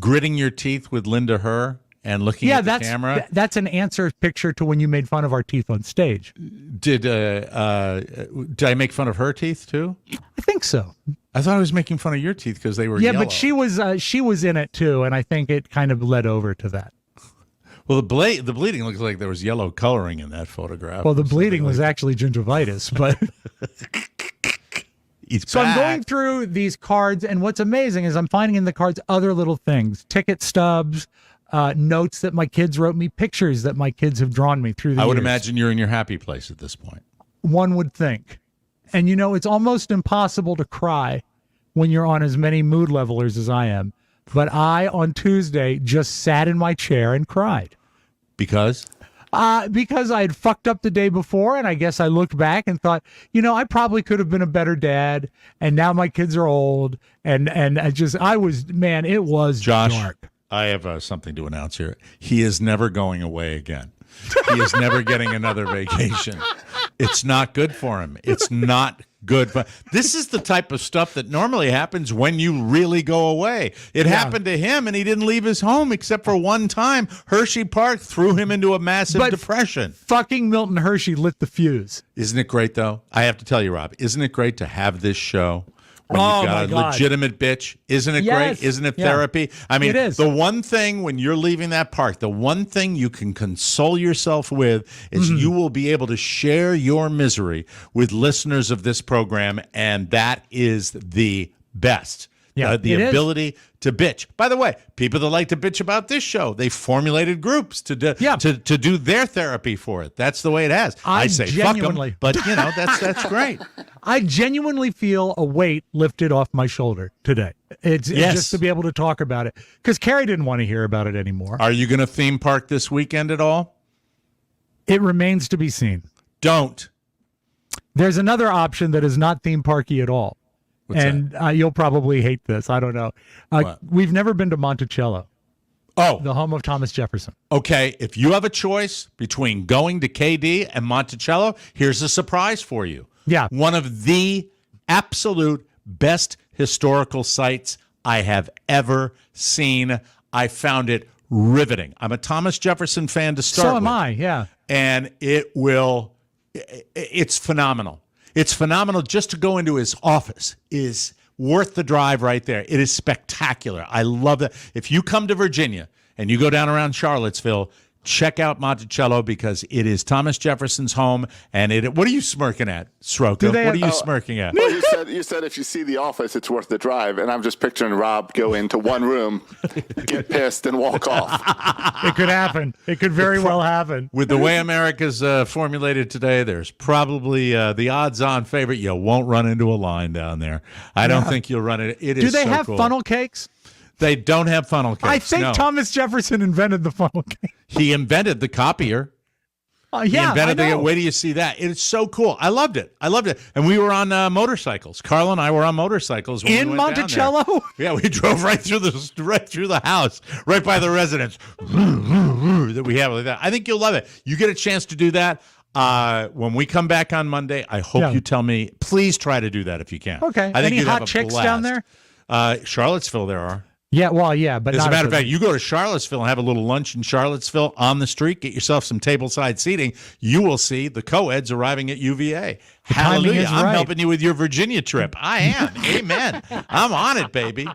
gritting your teeth with Linda Herr and looking at the camera. That's an answer picture to when you made fun of our teeth on stage. Did I make fun of her teeth too? I think so. I thought I was making fun of your teeth because they were Yeah, yellow. but she was in it too, and I think it kind of led over to that. Well, the bleeding looks like there was yellow coloring in that photograph. Well, the or something bleeding was like actually gingivitis, but He's so I'm back. going through these cards, and what's amazing is I'm finding in the cards other little things, ticket stubs, notes that my kids wrote me, pictures that my kids have drawn me through the I would years. imagine you're in your happy place at this point. One would think. And it's almost impossible to cry when you're on as many mood levelers as I am. But I, on Tuesday, just sat in my chair and cried. Because? Because I had fucked up the day before, and I guess I looked back and thought, I probably could have been a better dad, and now my kids are old, and it was Josh, dark. I have something to announce here. He is never going away again. He is never getting another vacation. It's not good for him. It's not good. But this is the type of stuff that normally happens when you really go away. It happened to him, and he didn't leave his home except for one time. Hershey Park threw him into a massive depression. Fucking Milton Hershey lit the fuse. Isn't it great, though? I have to tell you, Rob, isn't it great to have this show? When Oh, you've got my a God. legitimate bitch. Isn't it Yes. great? Isn't it Yeah. therapy? I mean, It is. the one thing when you're leaving that park, the one thing you can console yourself with is Mm-hmm. you will be able to share your misery with listeners of this program, and that is the best. Yeah, The it is. ability to bitch. By the way, people that like to bitch about this show, they formulated groups to do their therapy for it. That's the way it has. I say genuinely- fuck 'em, but that's great. I genuinely feel a weight lifted off my shoulder today. It's Yes. just to be able to talk about it, because Carrie didn't want to hear about it anymore. Are you going to theme park this weekend at all? It remains to be seen. Don't. There's another option that is not theme parky at all. What's and you'll probably hate this. I don't know. What? We've never been to Monticello, Oh, the home of Thomas Jefferson. okay. If you have a choice between going to KD and Monticello, here's a surprise for you. Yeah. One of the absolute best historical sites I have ever seen. I found it riveting. I'm a Thomas Jefferson fan to start with. So am I, yeah. And it's phenomenal. It's phenomenal. Just to go into his office is worth the drive right there. It is spectacular. I love that. If you come to Virginia and you go down around Charlottesville, check out Monticello because it is Thomas Jefferson's home. And what are you smirking at, Sroka? What are you smirking at? Well, you said if you see The Office, it's worth the drive. And I'm just picturing Rob go into one room, get pissed, and walk off. It could happen. It could very well happen. With the way America's formulated today, there's probably the odds-on favorite. You won't run into a line down there. I don't think you'll run it. It is. Do they so have cool. funnel cakes? They don't have funnel cakes. I think no. Thomas Jefferson invented the funnel cake. He invented the copier. Yeah, He invented I know. Wait till you see that. It's so cool. I loved it. And we were on motorcycles. Carl and I were on motorcycles when In we went Monticello? down there. Yeah, we drove right through the house, right by the residence that we have like that. I think you'll love it. You get a chance to do that. When we come back on Monday, I hope you tell me. Please try to do that if you can. Okay. I think Any you'd have hot a chicks blast. down there? Charlottesville, there are. Yeah, well, yeah, but As a not matter of fact, you go to Charlottesville and have a little lunch in Charlottesville on the street, get yourself some tableside seating, you will see the co-eds arriving at UVA. Hallelujah. I'm right. helping you with your Virginia trip. I am. Amen. I'm on it, baby.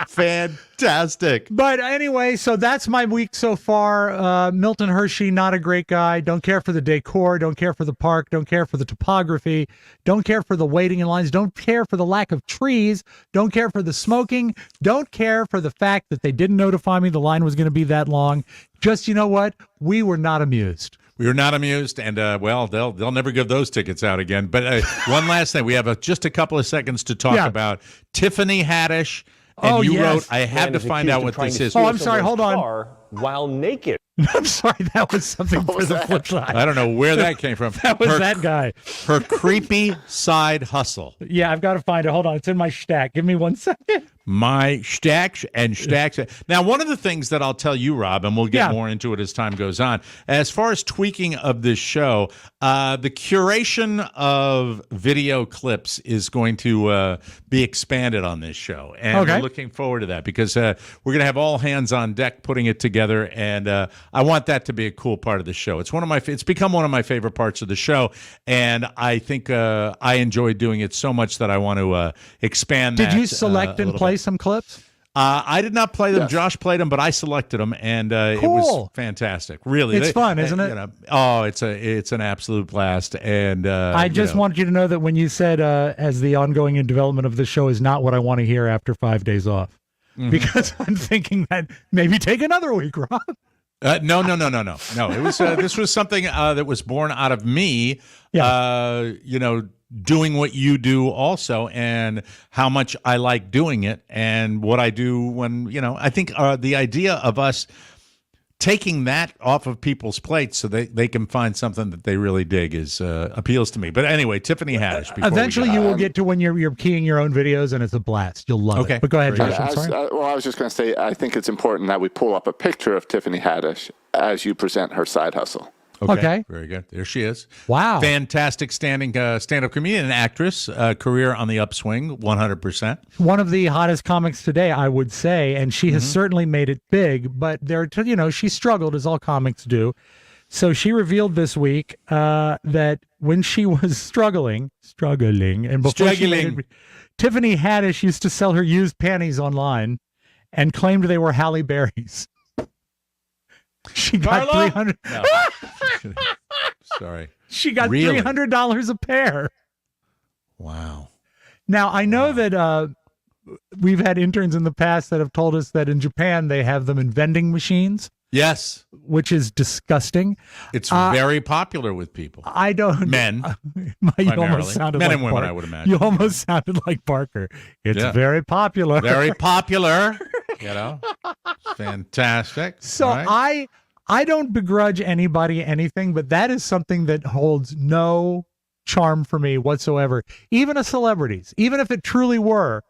Fantastic. But anyway, so that's my week so far. Milton Hershey, not a great guy. Don't care for the decor. Don't care for the park. Don't care for the topography. Don't care for the waiting in lines. Don't care for the lack of trees. Don't care for the smoking. Don't care for the fact that they didn't notify me the line was going to be that long. Just, you know what? We were not amused. We were not amused, and they'll never give those tickets out again. But one last thing, we have just a couple of seconds to talk about Tiffany Haddish. And you wrote, I have to find out what this is. Oh, I'm sorry. Hold on. While naked. I'm sorry. That was something for the flip side. I don't know where that came from. That was that guy. Her creepy side hustle. Yeah, I've got to find it. Hold on. It's in my stack. Give me 1 second. My stacks and stacks. Now, one of the things that I'll tell you, Rob, and we'll get more into it as time goes on, as far as tweaking of this show, the curation of video clips is going to be expanded on this show. And we're looking forward to that because we're going to have all hands on deck putting it together. And I want that to be a cool part of the show. It's become one of my favorite parts of the show. And I think I enjoy doing it so much that I want to expand that. Did you select and play some clips? I did not play them. Yes. Josh played them, but I selected them, and it was fantastic. Really, it's fun, isn't it? It's an absolute blast. And I just want you to know that when you said as the ongoing development of the show is not what I want to hear after 5 days off, because I'm thinking that maybe take another week, Rob. No. It was this was something that was born out of me. Doing what you do also, and how much I like doing it, and what I do when I think the idea of us taking that off of people's plates so they can find something that they really dig is appeals to me. But anyway, Tiffany Haddish. Eventually, you will get to when you're keying your own videos, and it's a blast. You'll love it. But go ahead, Josh. I'm sorry. I was just going to say, I think it's important that we pull up a picture of Tiffany Haddish as you present her side hustle. Okay. Very good. There she is. Wow. Fantastic stand-up comedian and actress, career on the upswing, 100%. One of the hottest comics today, I would say, and she has certainly made it big, but she struggled as all comics do. So she revealed this week that when she was struggling, and before Tiffany Haddish used to sell her used panties online and claimed they were Halle Berry's. She got $300. No. Sorry. She got $300 a pair. Wow. Now, I know that we've had interns in the past that have told us that in Japan they have them in vending machines. Yes. Which is disgusting. It's very popular with people. I don't. Men. You almost sounded Men like and women, Parker. I would imagine. You almost sounded like Parker. It's very popular. Very popular. Fantastic. So I don't begrudge anybody anything, but that is something that holds no charm for me whatsoever. Even a celebrity's, even if it truly were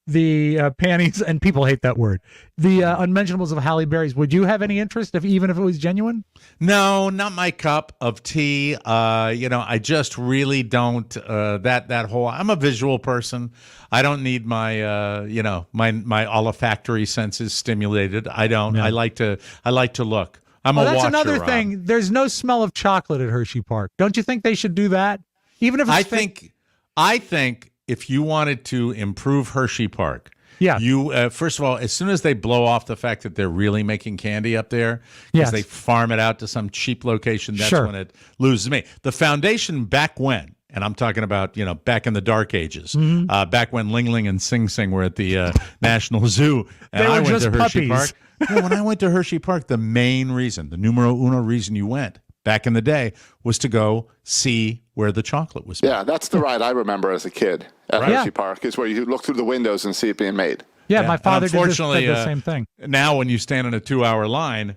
the panties, and people hate that word, the unmentionables of Halle Berry's. Would you have any interest even if it was genuine? No, not my cup of tea. I just really don't. That whole. I'm a visual person. I don't need my my olfactory senses stimulated. I don't. Yeah. I like to look. That's another thing. There's no smell of chocolate at Hershey Park. Don't you think they should do that? Even if it's I think if you wanted to improve Hershey Park, Yeah. You first of all, as soon as they blow off the fact that they're really making candy up there, because Yes. they farm it out to some cheap location, that's Sure. when it loses me. The foundation back when, and I'm talking about, back in the dark ages, back when Ling Ling and Sing Sing were at the National Zoo, and They were I went just to Hershey puppies. Park. No, when I went to Hershey Park, the main reason, the numero uno reason you went back in the day was to go see where the chocolate was made. Yeah, that's the ride I remember as a kid at Right. Hershey Yeah. Park, is where you look through the windows and see it being made. Yeah, Yeah, my and father did unfortunately, the same thing. Now, when you stand in a 2-hour line,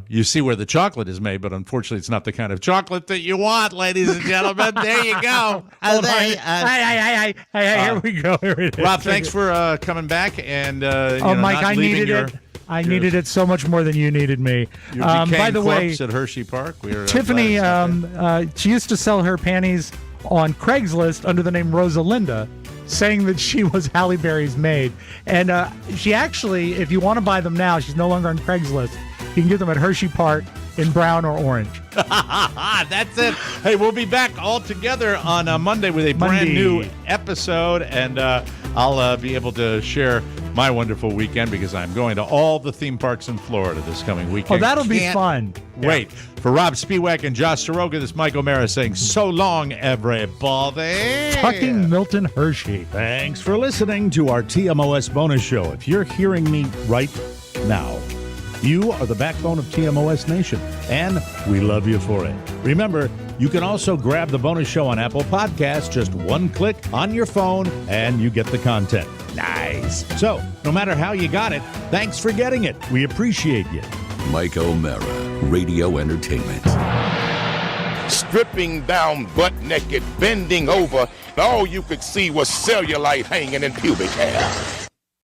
you see where the chocolate is made, but unfortunately, it's not the kind of chocolate that you want, ladies and gentlemen. There you go. Hey, here we go. Here it is. Rob, thanks for coming back and Mike, not I leaving needed your, it. I needed it so much more than you needed me. your By decaying the way, corpse at Hershey Park. We're Tiffany, glad it's not there. she used to sell her panties on Craigslist under the name Rosalinda, saying that she was Halle Berry's maid. And she actually, if you want to buy them now, she's no longer on Craigslist. You can get them at Hershey Park in brown or orange. That's it. Hey, we'll be back all together on Monday with a brand new episode, and I'll be able to share my wonderful weekend because I'm going to all the theme parks in Florida this coming weekend. Oh, that'll be Can't fun. Wait. For Rob Spiewak and Josh Soroka, this is Mike O'Mara saying so long, everybody. Fucking Milton Hershey. Thanks for listening to our TMOS bonus show. If you're hearing me right now, you are the backbone of TMOS Nation, and we love you for it. Remember, you can also grab the bonus show on Apple Podcasts, just one click on your phone, and you get the content. Nice. So, no matter how you got it, thanks for getting it. We appreciate you. Mike O'Mara, Radio Entertainment. Stripping down butt naked, bending over, and all you could see was cellulite hanging in pubic hair.